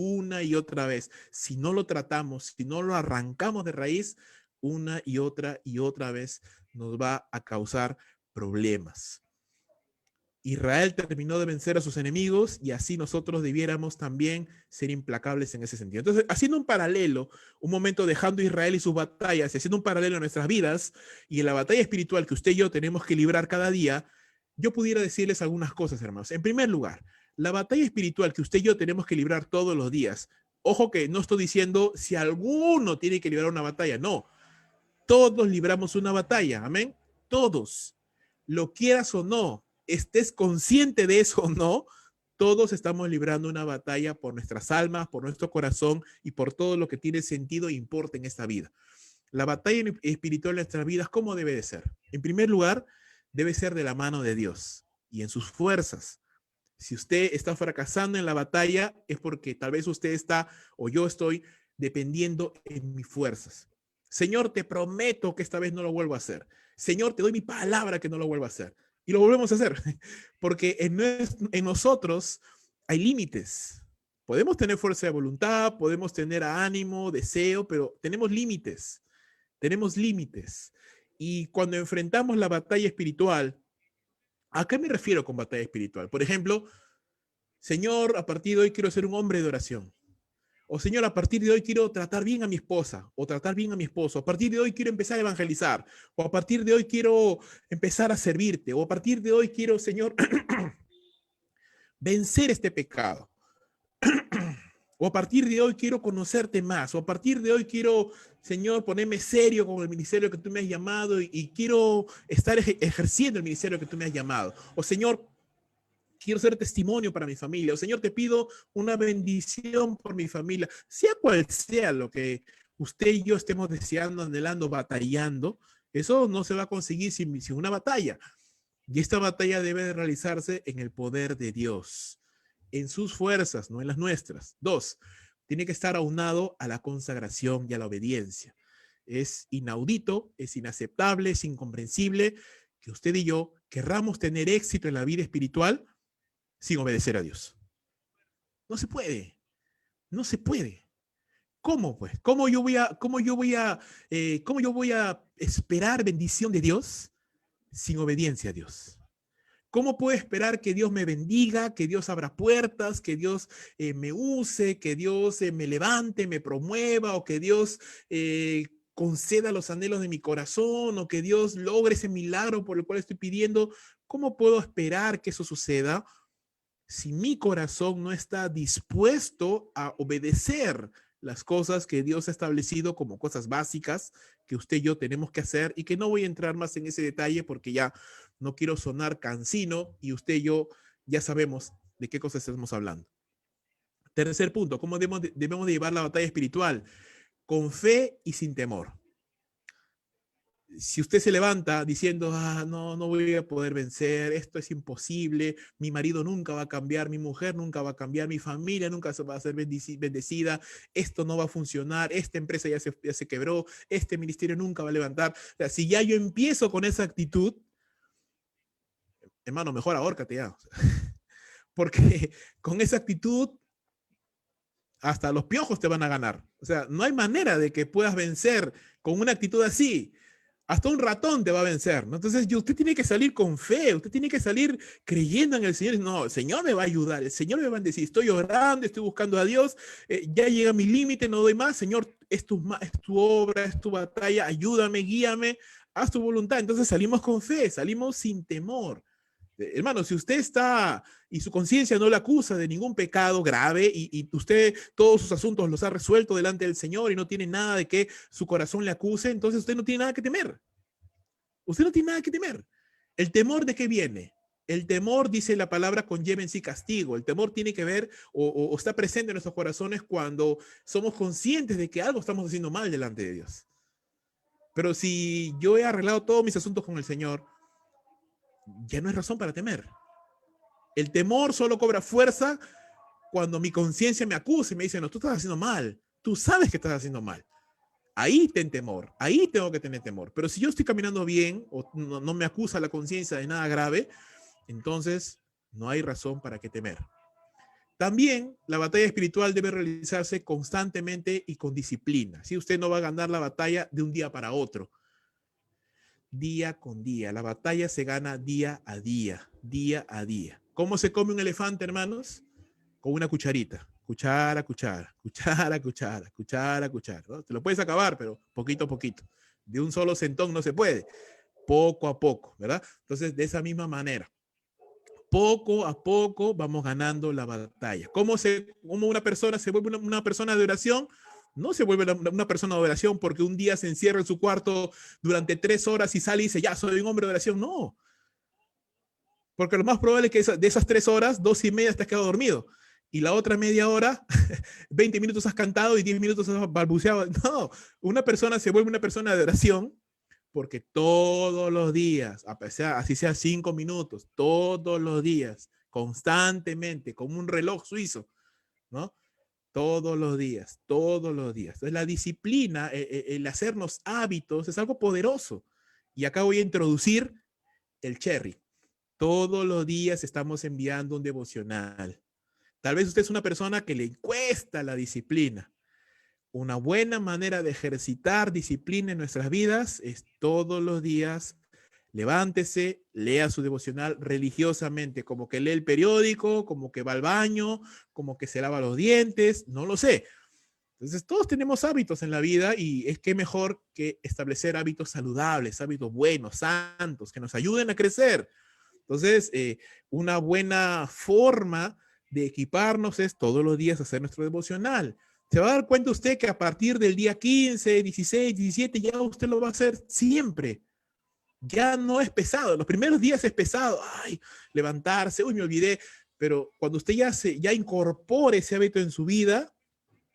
otra vez, si no lo tratamos, si no lo arrancamos de raíz, una y otra vez nos va a causar problemas. Israel terminó de vencer a sus enemigos y así nosotros debiéramos también ser implacables en ese sentido. Entonces, haciendo un paralelo, un momento dejando Israel y sus batallas, y haciendo un paralelo en nuestras vidas y en la batalla espiritual que usted y yo tenemos que librar cada día, yo pudiera decirles algunas cosas, hermanos. En primer lugar, la batalla espiritual que usted y yo tenemos que librar todos los días. Ojo que no estoy diciendo si alguno tiene que librar una batalla, no. Todos libramos una batalla, amén. Todos, lo quieras o no, estés consciente de eso o no, todos estamos librando una batalla por nuestras almas, por nuestro corazón y por todo lo que tiene sentido e importa en esta vida. La batalla espiritual en nuestras vidas, ¿cómo debe de ser? En primer lugar, debe ser de la mano de Dios y en sus fuerzas. Si usted está fracasando en la batalla, es porque tal vez usted está o yo estoy dependiendo en mis fuerzas. Señor, te prometo que esta vez no lo vuelvo a hacer. Señor, te doy mi palabra que no lo vuelvo a hacer. Y lo volvemos a hacer, porque en nosotros hay límites. Podemos tener fuerza de voluntad, podemos tener ánimo, deseo, pero tenemos límites. Tenemos límites. Y cuando enfrentamos la batalla espiritual, ¿a qué me refiero con batalla espiritual? Por ejemplo, Señor, a partir de hoy quiero ser un hombre de oración. O Señor, a partir de hoy quiero tratar bien a mi esposa o tratar bien a mi esposo. A partir de hoy quiero empezar a evangelizar. O a partir de hoy quiero empezar a servirte. O a partir de hoy quiero, Señor, vencer este pecado. O a partir de hoy quiero conocerte más. O a partir de hoy quiero, Señor, ponerme serio con el ministerio que tú me has llamado y quiero estar ejerciendo el ministerio que tú me has llamado. O Señor, quiero ser testimonio para mi familia. O Señor, te pido una bendición por mi familia. Sea cual sea lo que usted y yo estemos deseando, anhelando, batallando, eso no se va a conseguir sin una batalla. Y esta batalla debe de realizarse en el poder de Dios, en sus fuerzas, no en las nuestras. Dos, tiene que estar aunado a la consagración y a la obediencia. Es inaudito, es inaceptable, es incomprensible que usted y yo querramos tener éxito en la vida espiritual sin obedecer a Dios. No se puede, no se puede. ¿Cómo pues? ¿Cómo yo voy a esperar bendición de Dios sin obediencia a Dios? ¿Cómo puedo esperar que Dios me bendiga, que Dios abra puertas, que Dios me use, que Dios me levante, me promueva o que Dios conceda los anhelos de mi corazón o que Dios logre ese milagro por el cual estoy pidiendo? ¿Cómo puedo esperar que eso suceda si mi corazón no está dispuesto a obedecer las cosas que Dios ha establecido como cosas básicas que usted y yo tenemos que hacer? Y que no voy a entrar más en ese detalle porque ya no quiero sonar cansino y usted y yo ya sabemos de qué cosas estamos hablando. Tercer punto, ¿cómo debemos de llevar la batalla espiritual? Con fe y sin temor. Si usted se levanta diciendo, no voy a poder vencer, esto es imposible, mi marido nunca va a cambiar, mi mujer nunca va a cambiar, mi familia nunca va a ser bendecida, esto no va a funcionar, esta empresa ya se quebró, este ministerio nunca va a levantar. O sea, si ya yo empiezo con esa actitud, hermano, mejor ahórcate ya. Porque con esa actitud, hasta los piojos te van a ganar. O sea, no hay manera de que puedas vencer con una actitud así. Hasta un ratón te va a vencer, ¿no? Entonces, usted tiene que salir con fe, usted tiene que salir creyendo en el Señor. No, el Señor me va a ayudar, el Señor me va a decir, estoy orando, estoy buscando a Dios, ya llega mi límite, no doy más. Señor, es tu obra, es tu batalla, ayúdame, guíame, haz tu voluntad. Entonces salimos con fe, salimos sin temor. Hermano, si usted está y su conciencia no le acusa de ningún pecado grave y usted todos sus asuntos los ha resuelto delante del Señor y no tiene nada de que su corazón le acuse, entonces usted no tiene nada que temer. Usted no tiene nada que temer. ¿El temor de qué viene? El temor, dice la palabra, conlleva en sí castigo. El temor tiene que ver o está presente en nuestros corazones cuando somos conscientes de que algo estamos haciendo mal delante de Dios. Pero si yo he arreglado todos mis asuntos con el Señor, ya no hay razón para temer. El temor solo cobra fuerza cuando mi conciencia me acusa y me dice, no, tú estás haciendo mal. Tú sabes que estás haciendo mal. Ahí ten temor, ahí tengo que tener temor. Pero si yo estoy caminando bien o no me acusa la conciencia de nada grave, entonces no hay razón para que temer. También la batalla espiritual debe realizarse constantemente y con disciplina. Si usted no va a ganar la batalla de un día para otro, día con día. La batalla se gana día a día, día a día. ¿Cómo se come un elefante, hermanos? Con una cucharita. Cuchara, cuchara, cuchara, cuchara, cuchara, cuchara, ¿no? Te lo puedes acabar, pero poquito a poquito. De un solo centón no se puede. Poco a poco, ¿verdad? Entonces, de esa misma manera, poco a poco vamos ganando la batalla. ¿Cómo una persona se vuelve una persona de oración? No se vuelve una persona de oración porque un día se encierra en su cuarto durante 3 horas y sale y dice, ya soy un hombre de oración. No. Porque lo más probable es que de esas 3 horas, 2:30 te has quedado dormido. Y la otra media hora, 20 minutos has cantado y 10 minutos has balbuceado. No, una persona se vuelve una persona de oración porque todos los días, a pesar, así sea 5 minutos, todos los días, constantemente, como un reloj suizo, ¿no? Todos los días, todos los días. Entonces, la disciplina, el hacernos hábitos, es algo poderoso. Y acá voy a introducir el cherry. Todos los días estamos enviando un devocional. Tal vez usted es una persona que le cuesta la disciplina. Una buena manera de ejercitar disciplina en nuestras vidas es todos los días levántese, lea su devocional religiosamente, como que lee el periódico, como que va al baño, como que se lava los dientes, no lo sé. Entonces, todos tenemos hábitos en la vida y es que mejor que establecer hábitos saludables, hábitos buenos, santos, que nos ayuden a crecer. Entonces, una buena forma de equiparnos es todos los días hacer nuestro devocional. Se va a dar cuenta usted que a partir del día 15, 16, 17, ya usted lo va a hacer siempre. Ya no es pesado. Los primeros días es pesado. Ay, levantarse, uy, me olvidé. Pero cuando usted ya incorpore ese hábito en su vida,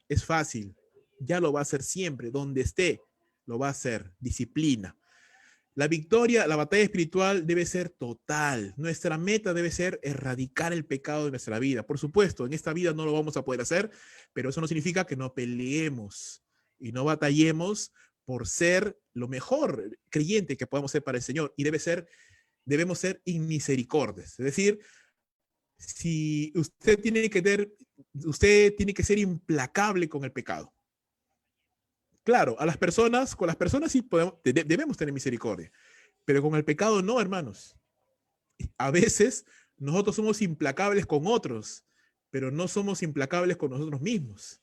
es fácil. Ya lo va a hacer siempre. Donde esté, lo va a hacer. Disciplina. La victoria, la batalla espiritual debe ser total. Nuestra meta debe ser erradicar el pecado de nuestra vida. Por supuesto, en esta vida no lo vamos a poder hacer, pero eso no significa que no peleemos y no batallemos por ser lo mejor creyente que podamos ser para el Señor. Y debemos ser inmisericordias. Es decir, si usted tiene que ser implacable con el pecado. Claro, con las personas sí debemos tener misericordia, pero con el pecado no, hermanos. A veces nosotros somos implacables con otros, pero no somos implacables con nosotros mismos,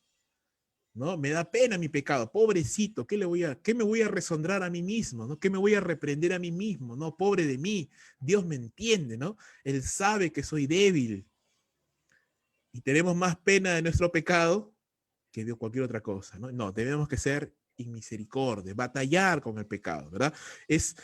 ¿no? Me da pena mi pecado, pobrecito, ¿qué me voy a resondrar a mí mismo, ¿no? ¿Qué me voy a reprender a mí mismo, ¿no? Pobre de mí, Dios me entiende, ¿no? Él sabe que soy débil y tenemos más pena de nuestro pecado que de cualquier otra cosa, ¿no? No, tenemos que ser inmisericordia, batallar con el pecado, ¿verdad? Es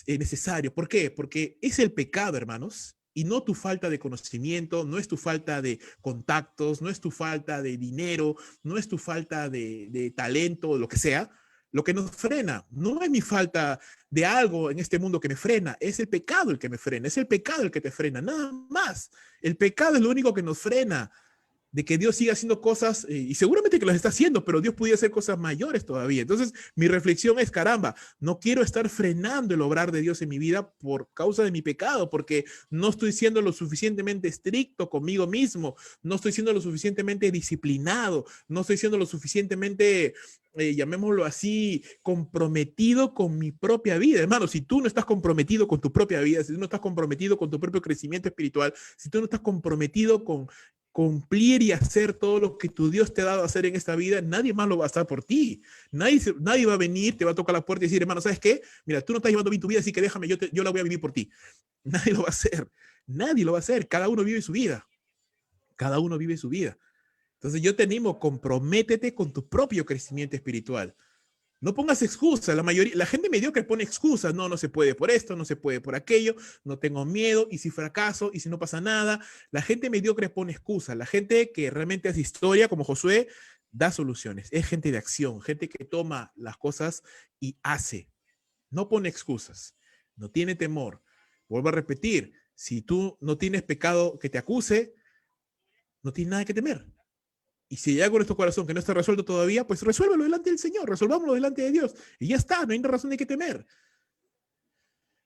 necesario. ¿Por qué? Porque es el pecado, hermanos, y no tu falta de conocimiento, no es tu falta de contactos, no es tu falta de dinero, no es tu falta de talento, lo que sea, lo que nos frena. No es mi falta de algo en este mundo que me frena, es el pecado el que me frena, es el pecado el que te frena, nada más. El pecado es lo único que nos frena de que Dios siga haciendo cosas, y seguramente que las está haciendo, pero Dios podía hacer cosas mayores todavía. Entonces, mi reflexión es, caramba, no quiero estar frenando el obrar de Dios en mi vida por causa de mi pecado, porque no estoy siendo lo suficientemente estricto conmigo mismo, no estoy siendo lo suficientemente disciplinado, no estoy siendo lo suficientemente, llamémoslo así, comprometido con mi propia vida. Hermano, si tú no estás comprometido con tu propia vida, si tú no estás comprometido con tu propio crecimiento espiritual, si tú no estás comprometido con cumplir y hacer todo lo que tu Dios te ha dado a hacer en esta vida, nadie más lo va a hacer por ti. Nadie va a venir, te va a tocar la puerta y decir, hermano, ¿sabes qué? Mira, tú no estás llevando bien tu vida, así que déjame, yo la voy a vivir por ti. Nadie lo va a hacer. Nadie lo va a hacer. Cada uno vive su vida. Cada uno vive su vida. Entonces yo te animo, comprométete con tu propio crecimiento espiritual. No pongas excusas. La gente mediocre pone excusas. No, no se puede por esto, no se puede por aquello, no tengo miedo, y si fracaso, y si no pasa nada. La gente mediocre pone excusas. La gente que realmente hace historia, como Josué, da soluciones. Es gente de acción, gente que toma las cosas y hace. No pone excusas. No tiene temor. Vuelvo a repetir, si tú no tienes pecado que te acuse, no tienes nada que temer. Y si hay algo en nuestro corazón que no está resuelto todavía, pues resuélvelo delante del Señor, resolvámoslo delante de Dios. Y ya está, no hay razón de qué temer.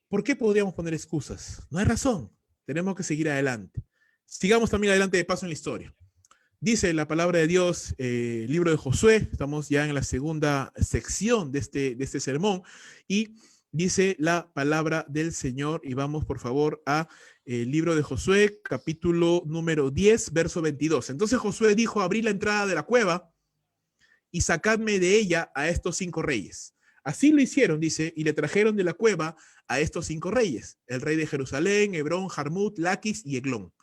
¿Por qué podríamos poner excusas? No hay razón. Tenemos que seguir adelante. Sigamos también adelante de paso en la historia. Dice la palabra de Dios, libro de Josué, estamos ya en la segunda sección de este sermón, y dice la palabra del Señor, y vamos por favor a el libro de Josué, capítulo número 10, verso 22. Entonces Josué dijo, abrid la entrada de la cueva y sacadme de ella a estos 5 reyes. Así lo hicieron, dice, y le trajeron de la cueva a estos 5 reyes, el rey de Jerusalén, Hebrón, Jarmut, Laquis y Eglón.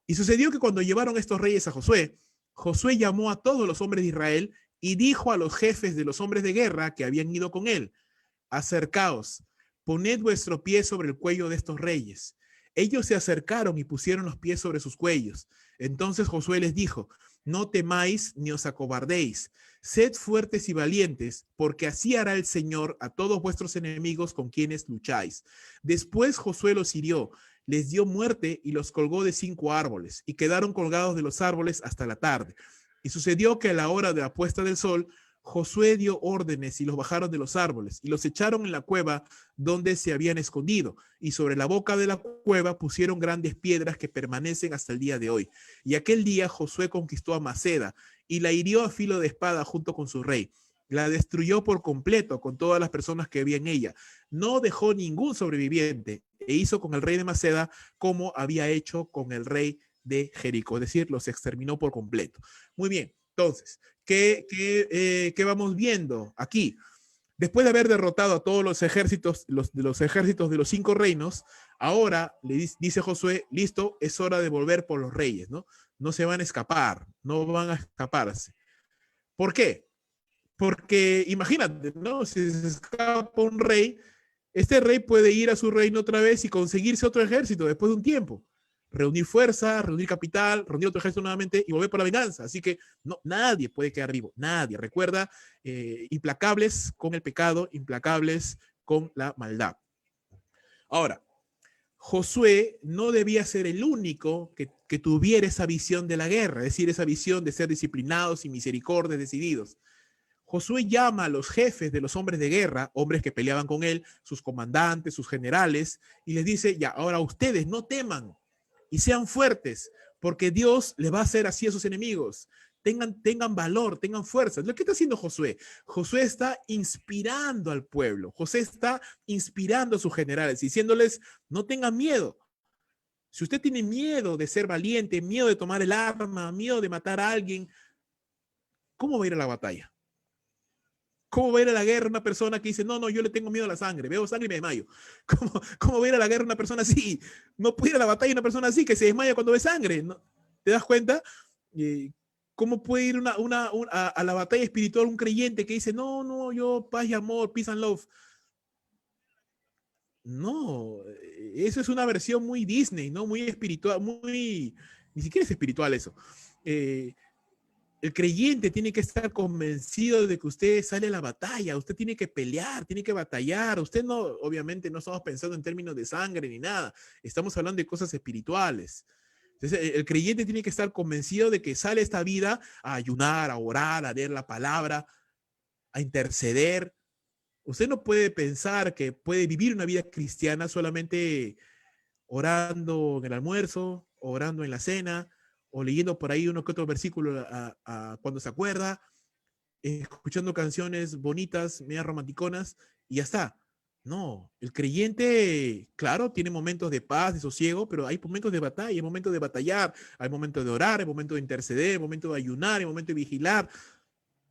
Y sucedió que cuando llevaron estos reyes a Josué, Josué llamó a todos los hombres de Israel y dijo a los jefes de los hombres de guerra que habían ido con él, acercaos, poned vuestro pie sobre el cuello de estos reyes. Ellos se acercaron y pusieron los pies sobre sus cuellos. Entonces Josué les dijo, no temáis ni os acobardéis, sed fuertes y valientes, porque así hará el Señor a todos vuestros enemigos con quienes lucháis. Después Josué los hirió, les dio muerte y los colgó de 5 árboles, y quedaron colgados de los árboles hasta la tarde. Y sucedió que a la hora de la puesta del sol, Josué dio órdenes y los bajaron de los árboles y los echaron en la cueva donde se habían escondido, y sobre la boca de la cueva pusieron grandes piedras que permanecen hasta el día de hoy. Y aquel día Josué conquistó a Maceda y la hirió a filo de espada junto con su rey. La destruyó por completo con todas las personas que había en ella. No dejó ningún sobreviviente e hizo con el rey de Maceda como había hecho con el rey de Jericó, es decir, los exterminó por completo. Muy bien, entonces, ¿qué vamos viendo aquí? Después de haber derrotado a todos los ejércitos, los ejércitos de los 5 reinos, ahora le dice Josué, listo, es hora de volver por los reyes, ¿no? No se van a escapar, no van a escaparse. ¿Por qué? Porque imagínate, ¿no? Si se escapa un rey, este rey puede ir a su reino otra vez y conseguirse otro ejército después de un tiempo. Reunir fuerza, reunir capital, reunir otro ejército nuevamente y volver por la venganza. Así que no, nadie puede quedar vivo, nadie. Recuerda, implacables con el pecado, implacables con la maldad. Ahora, Josué no debía ser el único que tuviera esa visión de la guerra, es decir, esa visión de ser disciplinados y misericordios, decididos. Josué llama a los jefes de los hombres de guerra, hombres que peleaban con él, sus comandantes, sus generales, y les dice, ya, ahora ustedes no teman y sean fuertes, porque Dios les va a hacer así a sus enemigos. Tengan valor, tengan fuerza. Lo que está haciendo Josué, Josué está inspirando al pueblo, Josué está inspirando a sus generales, diciéndoles, no tengan miedo. Si usted tiene miedo de ser valiente, miedo de tomar el arma, miedo de matar a alguien, ¿cómo va a ir a la batalla? ¿Cómo va a ir a la guerra una persona que dice, no, no, yo le tengo miedo a la sangre, veo sangre y me desmayo? ¿Cómo va a ir a la guerra una persona así? No puede ir a la batalla una persona así que se desmaya cuando ve sangre. ¿No? ¿Te das cuenta? ¿Cómo puede ir a la batalla espiritual un creyente que dice, no, no, yo paz y amor, peace and love? No, eso es una versión muy Disney, ¿no? Muy espiritual, muy... Ni siquiera es espiritual eso. El creyente tiene que estar convencido de que usted sale a la batalla, usted tiene que pelear, tiene que batallar. Usted no, obviamente no estamos pensando en términos de sangre ni nada, estamos hablando de cosas espirituales. Entonces, el creyente tiene que estar convencido de que sale esta vida a ayunar, a orar, a leer la palabra, a interceder. Usted no puede pensar que puede vivir una vida cristiana solamente orando en el almuerzo, orando en la cena, o leyendo por ahí uno que otro versículo cuando se acuerda, escuchando canciones bonitas, medias romanticonas, y ya está. No, el creyente, claro, tiene momentos de paz, de sosiego, pero hay momentos de batalla, hay momentos de batallar, hay momentos de orar, hay momentos de interceder, hay momentos de ayunar, hay momentos de vigilar.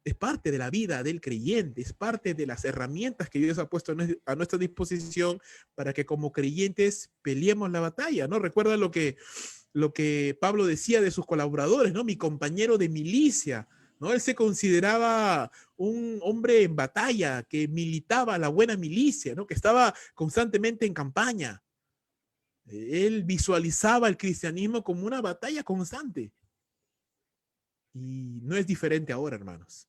Es parte de la vida del creyente, es parte de las herramientas que Dios ha puesto a nuestra disposición para que como creyentes peleemos la batalla, ¿no? Recuerda lo que Pablo decía de sus colaboradores, ¿no? Mi compañero de milicia, ¿no? Él se consideraba un hombre en batalla, que militaba la buena milicia, ¿no? Que estaba constantemente en campaña. Él visualizaba el cristianismo como una batalla constante. Y no es diferente ahora, hermanos.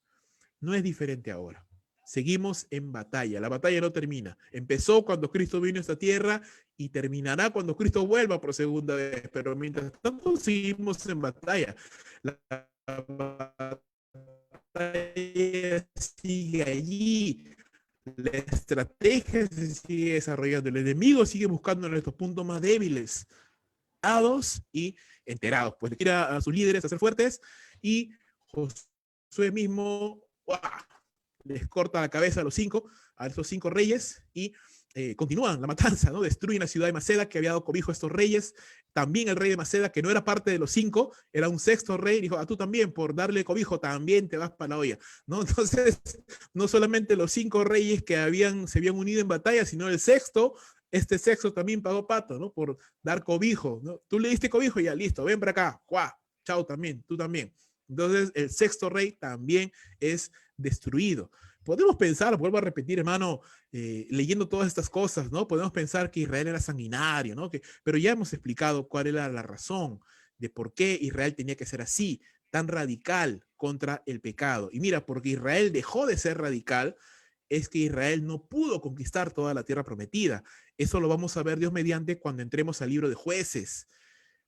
No es diferente ahora. Seguimos en batalla. La batalla no termina. Empezó cuando Cristo vino a esta tierra y terminará cuando Cristo vuelva por segunda vez. Pero mientras tanto seguimos en batalla. La batalla sigue allí. La estrategia se sigue desarrollando. El enemigo sigue buscando nuestros puntos más débiles. Y enterados. Pues quiere a sus líderes a ser fuertes y Josué mismo les corta la cabeza a esos 5 reyes y continúan la matanza, ¿no? Destruyen la ciudad de Maceda que había dado cobijo a estos reyes. También el rey de Maceda, que no era parte de los 5, era un sexto rey, dijo, tú también, por darle cobijo, también te vas para la olla, ¿no? Entonces, no solamente los 5 reyes que se habían unido en batalla, sino el sexto, este sexto también pagó pato, ¿no? Por dar cobijo, ¿no? Tú le diste cobijo, ya listo, ven para acá, ¡cuá! Chao también, tú también. Entonces, el sexto rey también es destruido. Podemos pensar, vuelvo a repetir, hermano, leyendo todas estas cosas, ¿no? Podemos pensar que Israel era sanguinario, ¿no? Pero ya hemos explicado cuál era la razón de por qué Israel tenía que ser así, tan radical contra el pecado. Y mira, porque Israel dejó de ser radical, es que Israel no pudo conquistar toda la tierra prometida. Eso lo vamos a ver Dios mediante cuando entremos al libro de Jueces,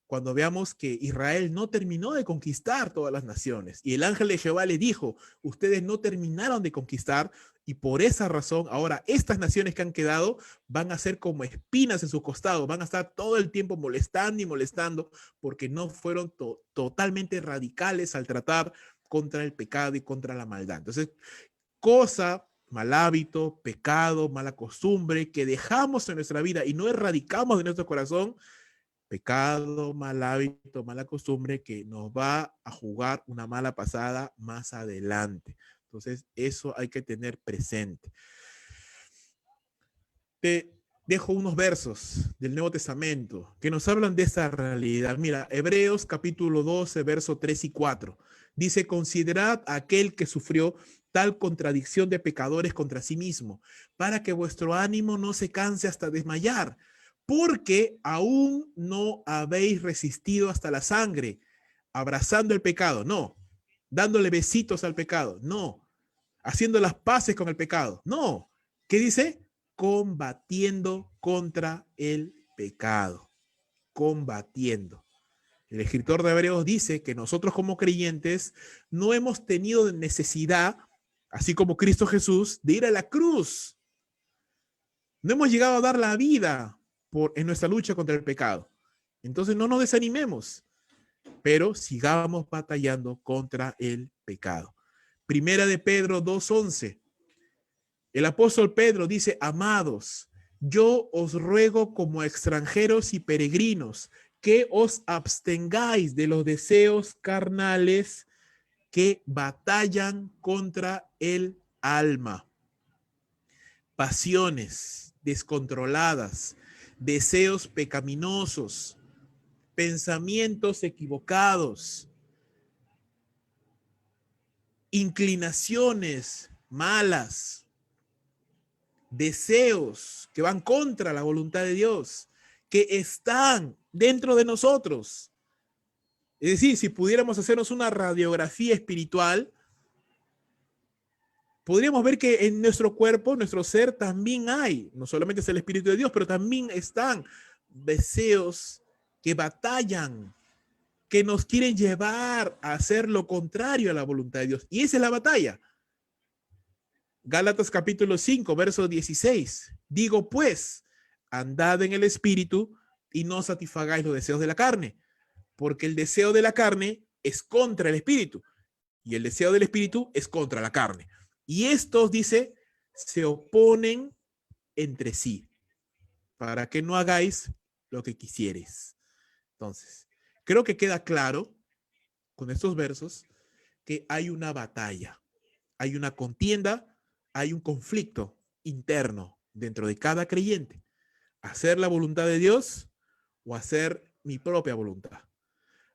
cuando veamos que Israel no terminó de conquistar todas las naciones. Y el ángel de Jehová le dijo, ustedes no terminaron de conquistar y por esa razón ahora estas naciones que han quedado van a ser como espinas en sus costados, van a estar todo el tiempo molestando y molestando porque no fueron totalmente radicales al tratar contra el pecado y contra la maldad. Entonces, cosa, mal hábito, pecado, mala costumbre que dejamos en nuestra vida y no erradicamos de nuestro corazón, pecado, mal hábito, mala costumbre que nos va a jugar una mala pasada más adelante. Entonces, eso hay que tener presente. Te dejo unos versos del Nuevo Testamento que nos hablan de esta realidad. Mira, Hebreos capítulo 12, verso 3 y 4. Dice, considerad a aquel que sufrió tal contradicción de pecadores contra sí mismo, para que vuestro ánimo no se canse hasta desmayar, porque aún no habéis resistido hasta la sangre, abrazando el pecado, no, dándole besitos al pecado, no, haciendo las paces con el pecado, no. ¿Qué dice? Combatiendo contra el pecado, combatiendo. El escritor de Hebreos dice que nosotros como creyentes no hemos tenido necesidad, así como Cristo Jesús, de ir a la cruz. No hemos llegado a dar la vida en nuestra lucha contra el pecado. Entonces no nos desanimemos, pero sigamos batallando contra el pecado. Primera de Pedro 2:11. El apóstol Pedro dice, amados, yo os ruego como extranjeros y peregrinos que os abstengáis de los deseos carnales que batallan contra el alma. Pasiones descontroladas, deseos pecaminosos, pensamientos equivocados, inclinaciones malas, deseos que van contra la voluntad de Dios, que están dentro de nosotros. Es decir, si pudiéramos hacernos una radiografía espiritual, podríamos ver que en nuestro cuerpo, nuestro ser, también hay, no solamente es el Espíritu de Dios, pero también están deseos que batallan, que nos quieren llevar a hacer lo contrario a la voluntad de Dios. Y esa es la batalla. Gálatas capítulo 5, verso 16. Digo pues, andad en el Espíritu y no satisfagáis los deseos de la carne, porque el deseo de la carne es contra el Espíritu y el deseo del Espíritu es contra la carne. Y estos, dice, se oponen entre sí, para que no hagáis lo que quisieres. Entonces, creo que queda claro con estos versos que hay una batalla, hay una contienda, hay un conflicto interno dentro de cada creyente. Hacer la voluntad de Dios o hacer mi propia voluntad.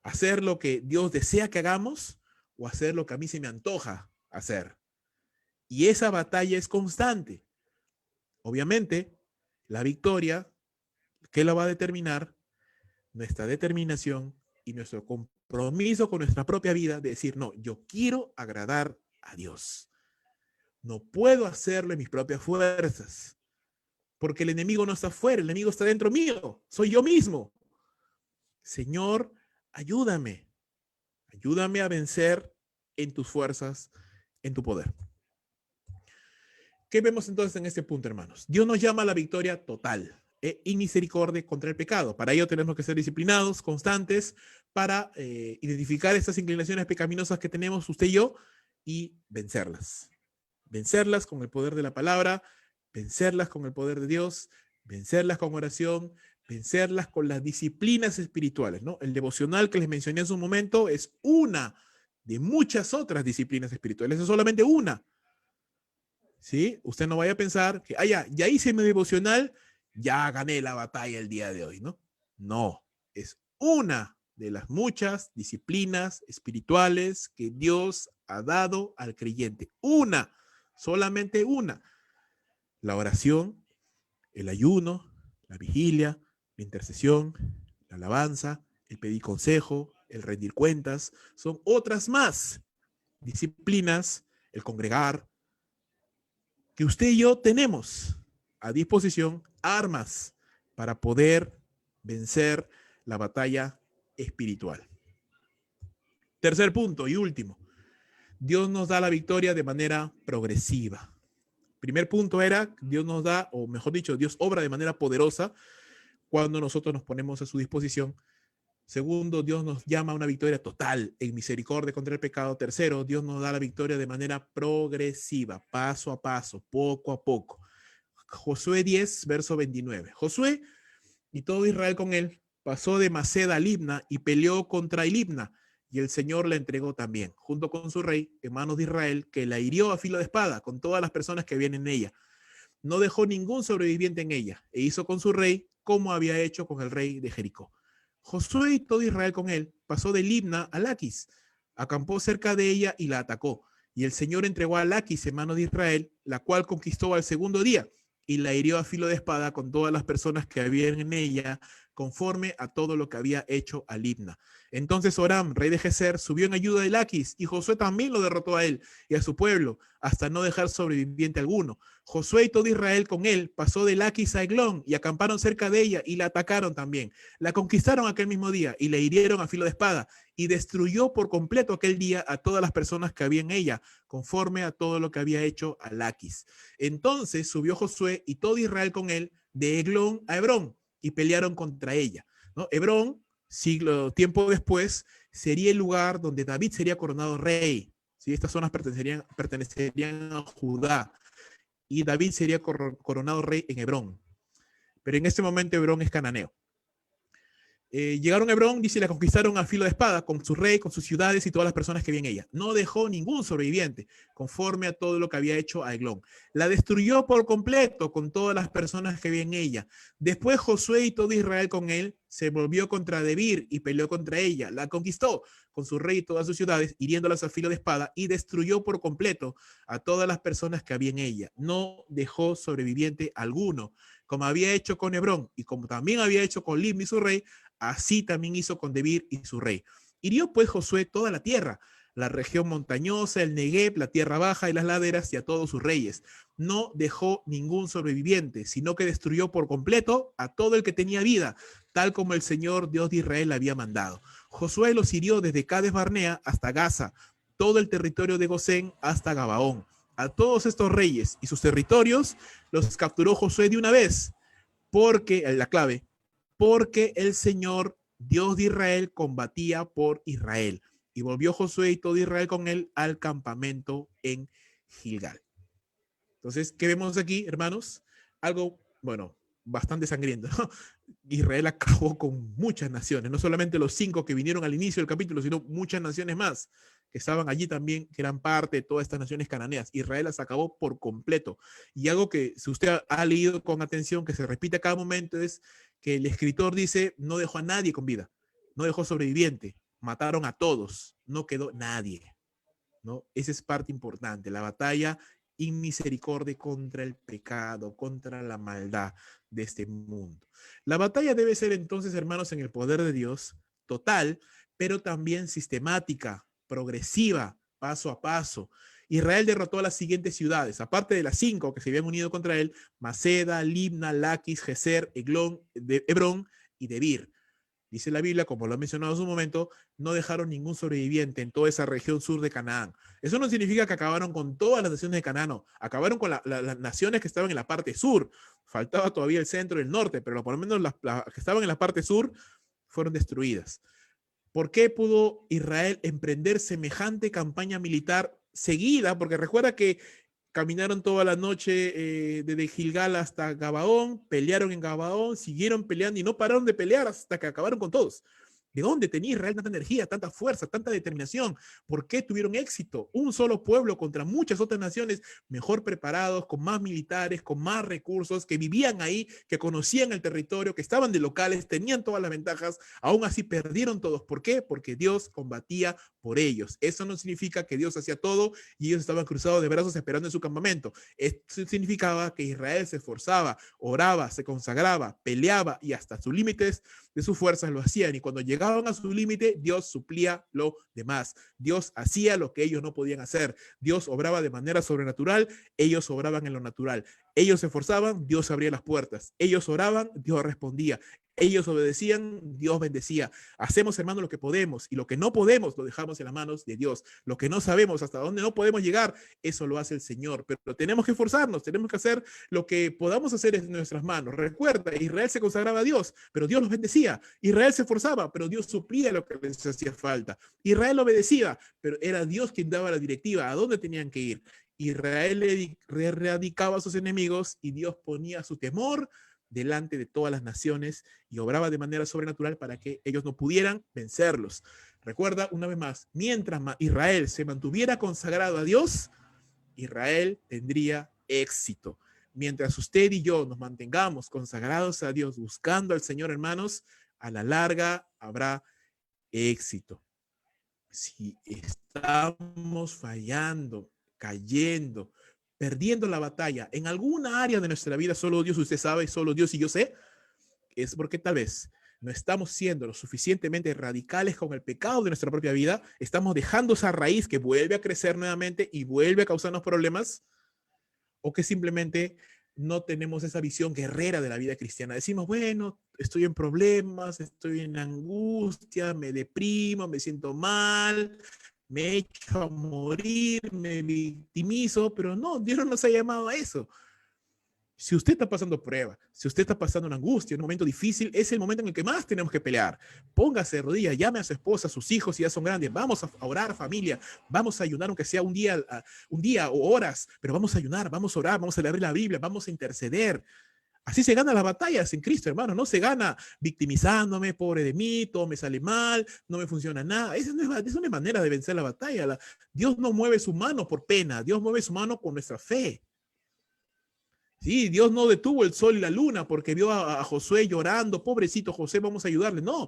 Hacer lo que Dios desea que hagamos o hacer lo que a mí se me antoja hacer. Y esa batalla es constante. Obviamente, la victoria, ¿qué la va a determinar? Nuestra determinación y nuestro compromiso con nuestra propia vida de decir, no, yo quiero agradar a Dios. No puedo hacerlo en mis propias fuerzas, porque el enemigo no está afuera, el enemigo está dentro mío, soy yo mismo. Señor, ayúdame, ayúdame a vencer en tus fuerzas, en tu poder. ¿Qué vemos entonces en este punto, hermanos? Dios nos llama a la victoria total y misericordia contra el pecado. Para ello tenemos que ser disciplinados, constantes, para identificar estas inclinaciones pecaminosas que tenemos usted y yo y vencerlas. Vencerlas con el poder de la palabra, vencerlas con el poder de Dios, vencerlas con oración, vencerlas con las disciplinas espirituales, ¿no? El devocional que les mencioné hace un momento es una de muchas otras disciplinas espirituales, es solamente una. ¿Sí? Usted no vaya a pensar que, ya hice mi devocional, ya gané la batalla el día de hoy, ¿no? No, es una de las muchas disciplinas espirituales que Dios ha dado al creyente. Una, solamente una. La oración, el ayuno, la vigilia, la intercesión, la alabanza, el pedir consejo, el rendir cuentas, son otras más disciplinas, el congregar, que usted y yo tenemos a disposición armas para poder vencer la batalla espiritual. Tercer punto y último, Dios nos da la victoria de manera progresiva. Primer punto era, Dios nos da, o mejor dicho, Dios obra de manera poderosa cuando nosotros nos ponemos a su disposición. Segundo, Dios nos llama a una victoria total en misericordia contra el pecado. Tercero, Dios nos da la victoria de manera progresiva, paso a paso, poco a poco. Josué 10, verso 29. Josué y todo Israel con él pasó de Maceda a Libna y peleó contra Libna, y el Señor la entregó también, junto con su rey, en manos de Israel, que la hirió a filo de espada con todas las personas que vienen en ella. No dejó ningún sobreviviente en ella, e hizo con su rey como había hecho con el rey de Jericó. Josué y todo Israel con él pasó de Libna a Laquis, acampó cerca de ella y la atacó. Y el Señor entregó a Laquis en manos de Israel, la cual conquistó al segundo día y la hirió a filo de espada con todas las personas que habían en ella, conforme a todo lo que había hecho a Libna. Entonces Oram, rey de Geser, subió en ayuda de Laquis, y Josué también lo derrotó a él y a su pueblo, hasta no dejar sobreviviente alguno. Josué y todo Israel con él pasó de Laquis a Eglón, y acamparon cerca de ella, y la atacaron también. La conquistaron aquel mismo día, y le hirieron a filo de espada, y destruyó por completo aquel día a todas las personas que había en ella, conforme a todo lo que había hecho a Laquis. Entonces subió Josué y todo Israel con él de Eglón a Hebrón, y pelearon contra ella, ¿no? Hebrón, tiempo después, sería el lugar donde David sería coronado rey. ¿Sí? Estas zonas pertenecerían a Judá, y David sería coronado rey en Hebrón. Pero en este momento Hebrón es cananeo. Llegaron a Hebrón, dice, y la conquistaron a filo de espada, con su rey, con sus ciudades y todas las personas que había en ella. No dejó ningún sobreviviente, conforme a todo lo que había hecho a Eglón. La destruyó por completo con todas las personas que había en ella. Después Josué y todo Israel con él se volvió contra Debir y peleó contra ella. La conquistó con su rey y todas sus ciudades, hiriéndolas a filo de espada, y destruyó por completo a todas las personas que había en ella. No dejó sobreviviente alguno, como había hecho con Hebrón y como también había hecho con Libna y su rey. Así también hizo con Debir y su rey. Hirió pues Josué toda la tierra, la región montañosa, el Negev, la tierra baja y las laderas, y a todos sus reyes. No dejó ningún sobreviviente, sino que destruyó por completo a todo el que tenía vida, tal como el Señor Dios de Israel había mandado. Josué los hirió desde Cades Barnea hasta Gaza, todo el territorio de Gosén hasta Gabaón. A todos estos reyes y sus territorios los capturó Josué de una vez, porque, la clave, porque el Señor, Dios de Israel, combatía por Israel. Y volvió Josué y todo Israel con él al campamento en Gilgal. Entonces, ¿qué vemos aquí, hermanos? algo, bueno, bastante sangriento, ¿no? Israel acabó con muchas naciones, no solamente los 5 que vinieron al inicio del capítulo, sino muchas naciones más que estaban allí también, que eran parte de todas estas naciones cananeas. Israel las acabó por completo. Y algo que, si usted ha leído con atención, que se repite a cada momento, es que el escritor dice, no dejó a nadie con vida, no dejó sobreviviente, mataron a todos, no quedó nadie, ¿no? Esa es parte importante, la batalla y misericordia contra el pecado, contra la maldad de este mundo. La batalla debe ser entonces, hermanos, en el poder de Dios, total, pero también sistemática, progresiva, paso a paso. Israel derrotó a las siguientes ciudades, aparte de las 5 que se habían unido contra él: Maceda, Libna, Laquis, Geser, Eglón, Hebrón y Debir. Dice la Biblia, como lo he mencionado en su momento, no dejaron ningún sobreviviente en toda esa región sur de Canaán. Eso no significa que acabaron con todas las naciones de Canaán, no. Acabaron con las naciones que estaban en la parte sur. Faltaba todavía el centro y el norte, pero por lo menos las que estaban en la parte sur fueron destruidas. ¿Por qué pudo Israel emprender semejante campaña militar seguida? Porque recuerda que caminaron toda la noche desde Gilgal hasta Gabaón, pelearon en Gabaón, siguieron peleando y no pararon de pelear hasta que acabaron con todos. ¿De dónde tenía Israel tanta energía, tanta fuerza, tanta determinación? ¿Por qué tuvieron éxito? Un solo pueblo contra muchas otras naciones mejor preparados, con más militares, con más recursos, que vivían ahí, que conocían el territorio, que estaban de locales, tenían todas las ventajas, aún así perdieron todos. ¿Por qué? Porque Dios combatía por ellos. Eso no significa que Dios hacía todo y ellos estaban cruzados de brazos esperando en su campamento. Esto significaba que Israel se esforzaba, oraba, se consagraba, peleaba y hasta sus límites de sus fuerzas lo hacían. Y cuando llegaban a su límite, Dios suplía lo demás. Dios hacía lo que ellos no podían hacer. Dios obraba de manera sobrenatural, ellos obraban en lo natural. Ellos se esforzaban, Dios abría las puertas. Ellos oraban, Dios respondía. Ellos obedecían, Dios bendecía. Hacemos, hermano, lo que podemos y lo que no podemos lo dejamos en las manos de Dios. Lo que no sabemos, hasta dónde no podemos llegar, eso lo hace el Señor. Pero tenemos que esforzarnos, tenemos que hacer lo que podamos hacer en nuestras manos. Recuerda, Israel se consagraba a Dios, pero Dios los bendecía. Israel se esforzaba, pero Dios suplía lo que les hacía falta. Israel obedecía, pero era Dios quien daba la directiva a dónde tenían que ir. Israel erradicaba a sus enemigos y Dios ponía su temor delante de todas las naciones y obraba de manera sobrenatural para que ellos no pudieran vencerlos. Recuerda una vez más, mientras Israel se mantuviera consagrado a Dios, Israel tendría éxito. Mientras usted y yo nos mantengamos consagrados a Dios, buscando al Señor, hermanos, a la larga habrá éxito. Si estamos fallando, cayendo, perdiendo la batalla en alguna área de nuestra vida, solo Dios, usted sabe, solo Dios y yo sé, es porque tal vez no estamos siendo lo suficientemente radicales con el pecado de nuestra propia vida, estamos dejando esa raíz que vuelve a crecer nuevamente y vuelve a causarnos problemas, o que simplemente no tenemos esa visión guerrera de la vida cristiana. Decimos, bueno, estoy en problemas, estoy en angustia, me deprimo, me siento mal, me echo a morir, me victimizo, pero no, Dios no nos ha llamado a eso. Si usted está pasando prueba, si usted está pasando una angustia, un momento difícil, es el momento en el que más tenemos que pelear. Póngase de rodillas, llame a su esposa, a sus hijos si ya son grandes. Vamos a orar, familia. Vamos a ayunar, aunque sea un día o horas, pero vamos a ayunar, vamos a orar, vamos a leer la Biblia, vamos a interceder. Así se gana las batallas en Cristo, hermano. No se gana victimizándome, pobre de mí, todo me sale mal, no me funciona nada. Esa no es manera de vencer la batalla. Dios no mueve su mano por pena, Dios mueve su mano con nuestra fe. Sí, Dios no detuvo el sol y la luna porque vio a Josué llorando, pobrecito José, vamos a ayudarle. No,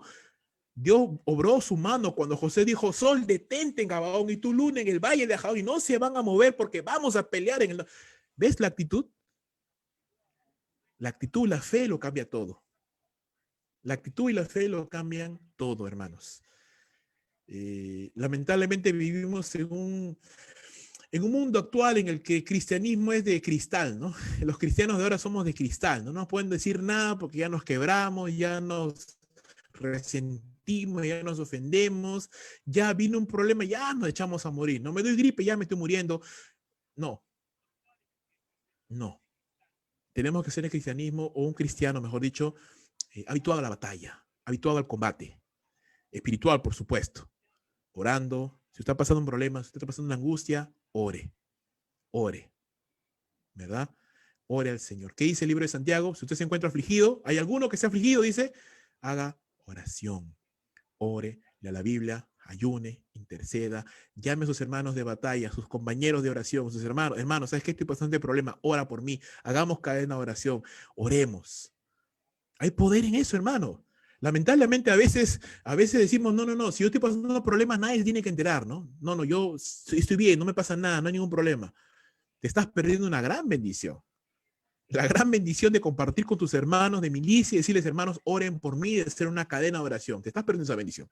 Dios obró su mano cuando José dijo, sol, detente en Gabaón y tu luna en el valle de Jaón y no se van a mover porque vamos a pelear en el... ¿Ves la actitud? La actitud, la fe lo cambia todo. La actitud y la fe lo cambian todo, hermanos. Lamentablemente vivimos en un mundo actual en el que el cristianismo es de cristal, ¿no? Los cristianos de ahora somos de cristal, no nos pueden decir nada porque ya nos quebramos, ya nos resentimos, ya nos ofendemos, ya vino un problema, ya nos echamos a morir, no me doy gripe, ya me estoy muriendo. No, no. Tenemos que ser el cristianismo o un cristiano, mejor dicho, habituado a la batalla, habituado al combate, espiritual, por supuesto, orando. Si usted está pasando un problema, si usted está pasando una angustia, ore, ore, ¿verdad? ore al Señor. ¿Qué dice el libro de Santiago? Si usted se encuentra afligido, ¿hay alguno que esté afligido? Dice, haga oración, ore, lea la Biblia, ayune, interceda, llame a sus hermanos de batalla, a sus compañeros de oración, sus hermanos, ¿sabes qué? Estoy pasando este problema, ora por mí, hagamos cadena de oración, oremos. Hay poder en eso, hermano. Lamentablemente a veces decimos, no, si yo estoy pasando problemas, nadie se tiene que enterar, ¿no? No, yo estoy bien, no me pasa nada, no hay ningún problema. Te estás perdiendo una gran bendición. La gran bendición de compartir con tus hermanos de milicia y decirles, hermanos, oren por mí, de hacer una cadena de oración. Te estás perdiendo esa bendición.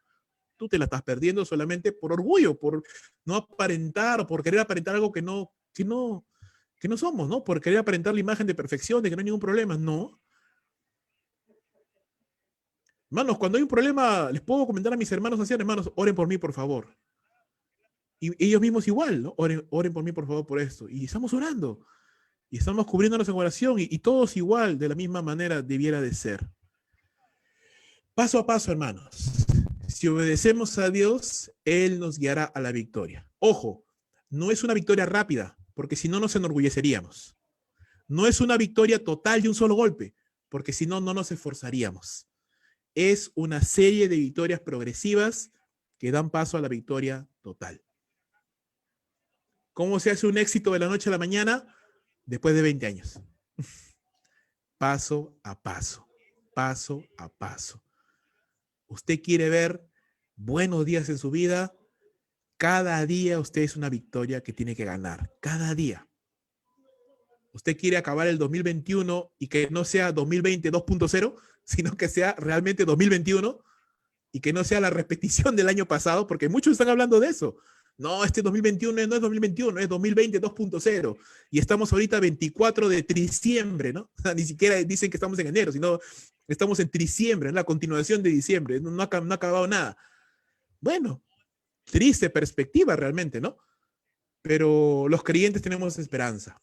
Tú te la estás perdiendo solamente por orgullo, por no aparentar o por querer aparentar algo que no somos, ¿no? Por querer aparentar la imagen de perfección, de que no hay ningún problema. No. Hermanos, cuando hay un problema, les puedo comentar a mis hermanos así, hermanos, oren por mí, por favor. Y ellos mismos igual, ¿no? Oren por mí, por favor, por esto. Y estamos orando. Y estamos cubriéndonos en oración. Y todos igual, de la misma manera, debiera de ser. Paso a paso, hermanos. Si obedecemos a Dios, Él nos guiará a la victoria. Ojo, no es una victoria rápida, porque si no nos enorgulleceríamos. No es una victoria total de un solo golpe, porque si no, no nos esforzaríamos. Es una serie de victorias progresivas que dan paso a la victoria total. ¿Cómo se hace un éxito de la noche a la mañana? Después de 20 años. Paso a paso, paso a paso. Usted quiere ver buenos días en su vida, cada día usted es una victoria que tiene que ganar, cada día. Usted quiere acabar el 2021 y que no sea 2020 2.0, sino que sea realmente 2021 y que no sea la repetición del año pasado, porque muchos están hablando de eso. No, este 2021 no es 2021, es 2020 2.0. Y estamos ahorita 24 de diciembre, ¿no? O sea, ni siquiera dicen que estamos en enero, sino estamos en diciembre, en la continuación de diciembre. No ha acabado nada. Bueno, triste perspectiva realmente, ¿no? Pero los creyentes tenemos esperanza.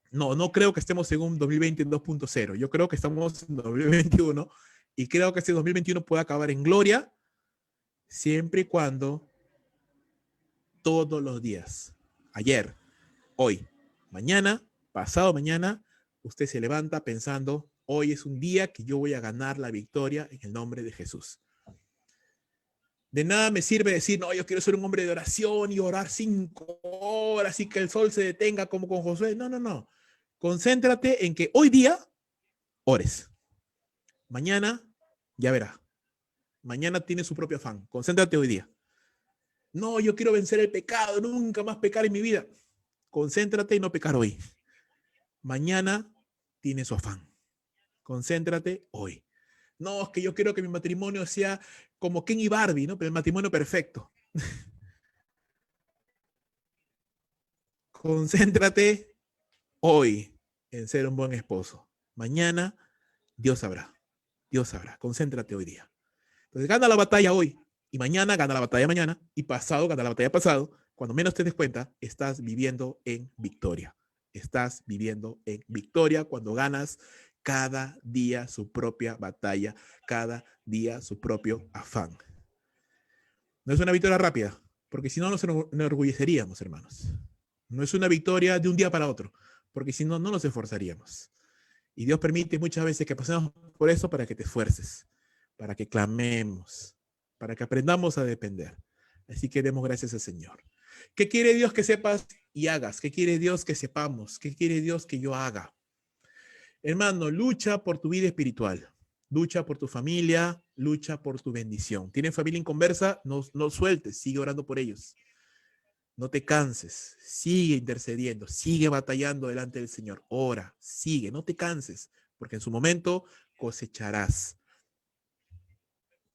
No creo que estemos en un 2020 en 2.0. Yo creo que estamos en 2021 y creo que este 2021 puede acabar en gloria siempre y cuando todos los días, ayer, hoy, mañana, pasado mañana, usted se levanta pensando, hoy es un día que yo voy a ganar la victoria en el nombre de Jesús. De nada me sirve decir, no, yo quiero ser un hombre de oración y orar 5 horas y que el sol se detenga como con Josué. No. Concéntrate en que hoy día ores. Mañana ya verá. Mañana tiene su propio afán. Concéntrate hoy día. No, yo quiero vencer el pecado, nunca más pecar en mi vida. Concéntrate y no pecar hoy. Mañana tiene su afán. Concéntrate hoy. No, es que yo quiero que mi matrimonio sea como Ken y Barbie, ¿no? Pero el matrimonio perfecto. Concéntrate hoy en ser un buen esposo. Mañana Dios sabrá. Dios sabrá. Concéntrate hoy día. Entonces gana la batalla hoy y mañana gana la batalla mañana y pasado gana la batalla pasado. Cuando menos te des cuenta, estás viviendo en victoria. Estás viviendo en victoria cuando ganas cada día su propia batalla, cada día su propio afán. No es una victoria rápida, porque si no nos enorgulleceríamos, hermanos. No es una victoria de un día para otro, porque si no, no nos esforzaríamos. Y Dios permite muchas veces que pasemos por eso para que te esfuerces, para que clamemos, para que aprendamos a depender. Así que demos gracias al Señor. ¿Qué quiere Dios que sepas y hagas? ¿Qué quiere Dios que sepamos? ¿Qué quiere Dios que yo haga? Hermano, lucha por tu vida espiritual. Lucha por tu familia, lucha por tu bendición. ¿Tienes familia inconversa? No sueltes, sigue orando por ellos. No te canses, sigue intercediendo, sigue batallando delante del Señor. Ora, sigue, no te canses, porque en su momento cosecharás.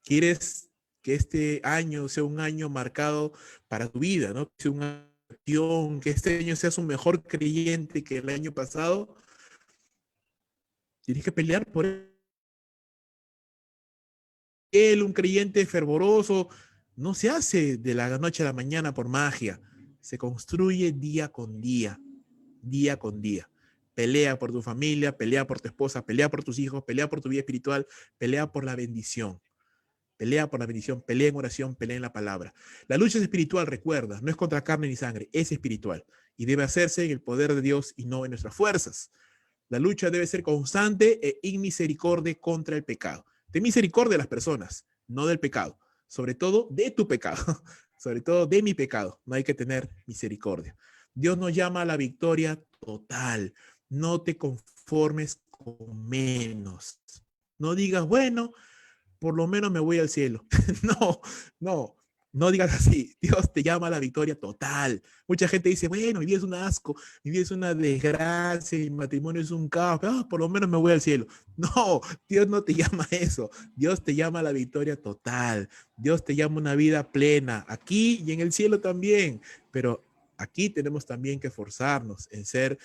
¿Quieres que este año sea un año marcado para tu vida, ¿no? Que sea una acción, que este año seas un mejor creyente que el año pasado? Tienes que pelear por él, un creyente fervoroso. No se hace de la noche a la mañana por magia. Se construye día con día, día con día. Pelea por tu familia, pelea por tu esposa, pelea por tus hijos, pelea por tu vida espiritual, pelea por la bendición. Pelea por la bendición, pelea en oración, pelea en la palabra. La lucha es espiritual, recuerda, no es contra carne ni sangre, es espiritual y debe hacerse en el poder de Dios y no en nuestras fuerzas. La lucha debe ser constante e inmisericordia contra el pecado. Ten misericordia de las personas, no del pecado. Sobre todo de tu pecado. Sobre todo de mi pecado. No hay que tener misericordia. Dios nos llama a la victoria total. No te conformes con menos. No digas, bueno, por lo menos me voy al cielo. No, no, no digas así. Dios te llama a la victoria total. Mucha gente dice, bueno, mi vida es un asco, mi vida es una desgracia, mi matrimonio es un caos, pero por lo menos me voy al cielo. No, Dios no te llama a eso. Dios te llama a la victoria total. Dios te llama a una vida plena, aquí y en el cielo también. Pero aquí tenemos también que esforzarnos en ser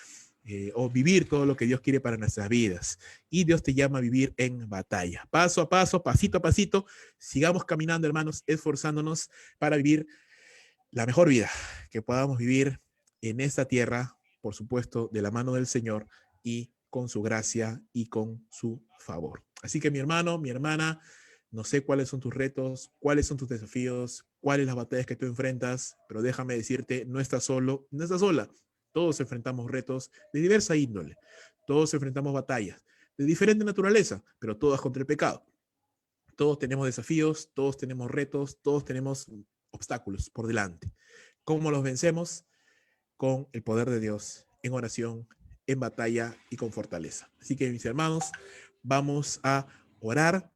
o vivir todo lo que Dios quiere para nuestras vidas. Y Dios te llama a vivir en batalla. Paso a paso, pasito a pasito, sigamos caminando, hermanos, esforzándonos para vivir la mejor vida que podamos vivir en esta tierra, por supuesto, de la mano del Señor y con su gracia y con su favor. Así que mi hermano, mi hermana, no sé cuáles son tus retos, cuáles son tus desafíos, cuáles las batallas que tú enfrentas, pero déjame decirte, no estás solo, no estás sola. Todos enfrentamos retos de diversa índole. Todos enfrentamos batallas de diferente naturaleza, pero todas contra el pecado. Todos tenemos desafíos, todos tenemos retos, todos tenemos obstáculos por delante. ¿Cómo los vencemos? Con el poder de Dios, en oración, en batalla y con fortaleza. Así que mis hermanos, vamos a orar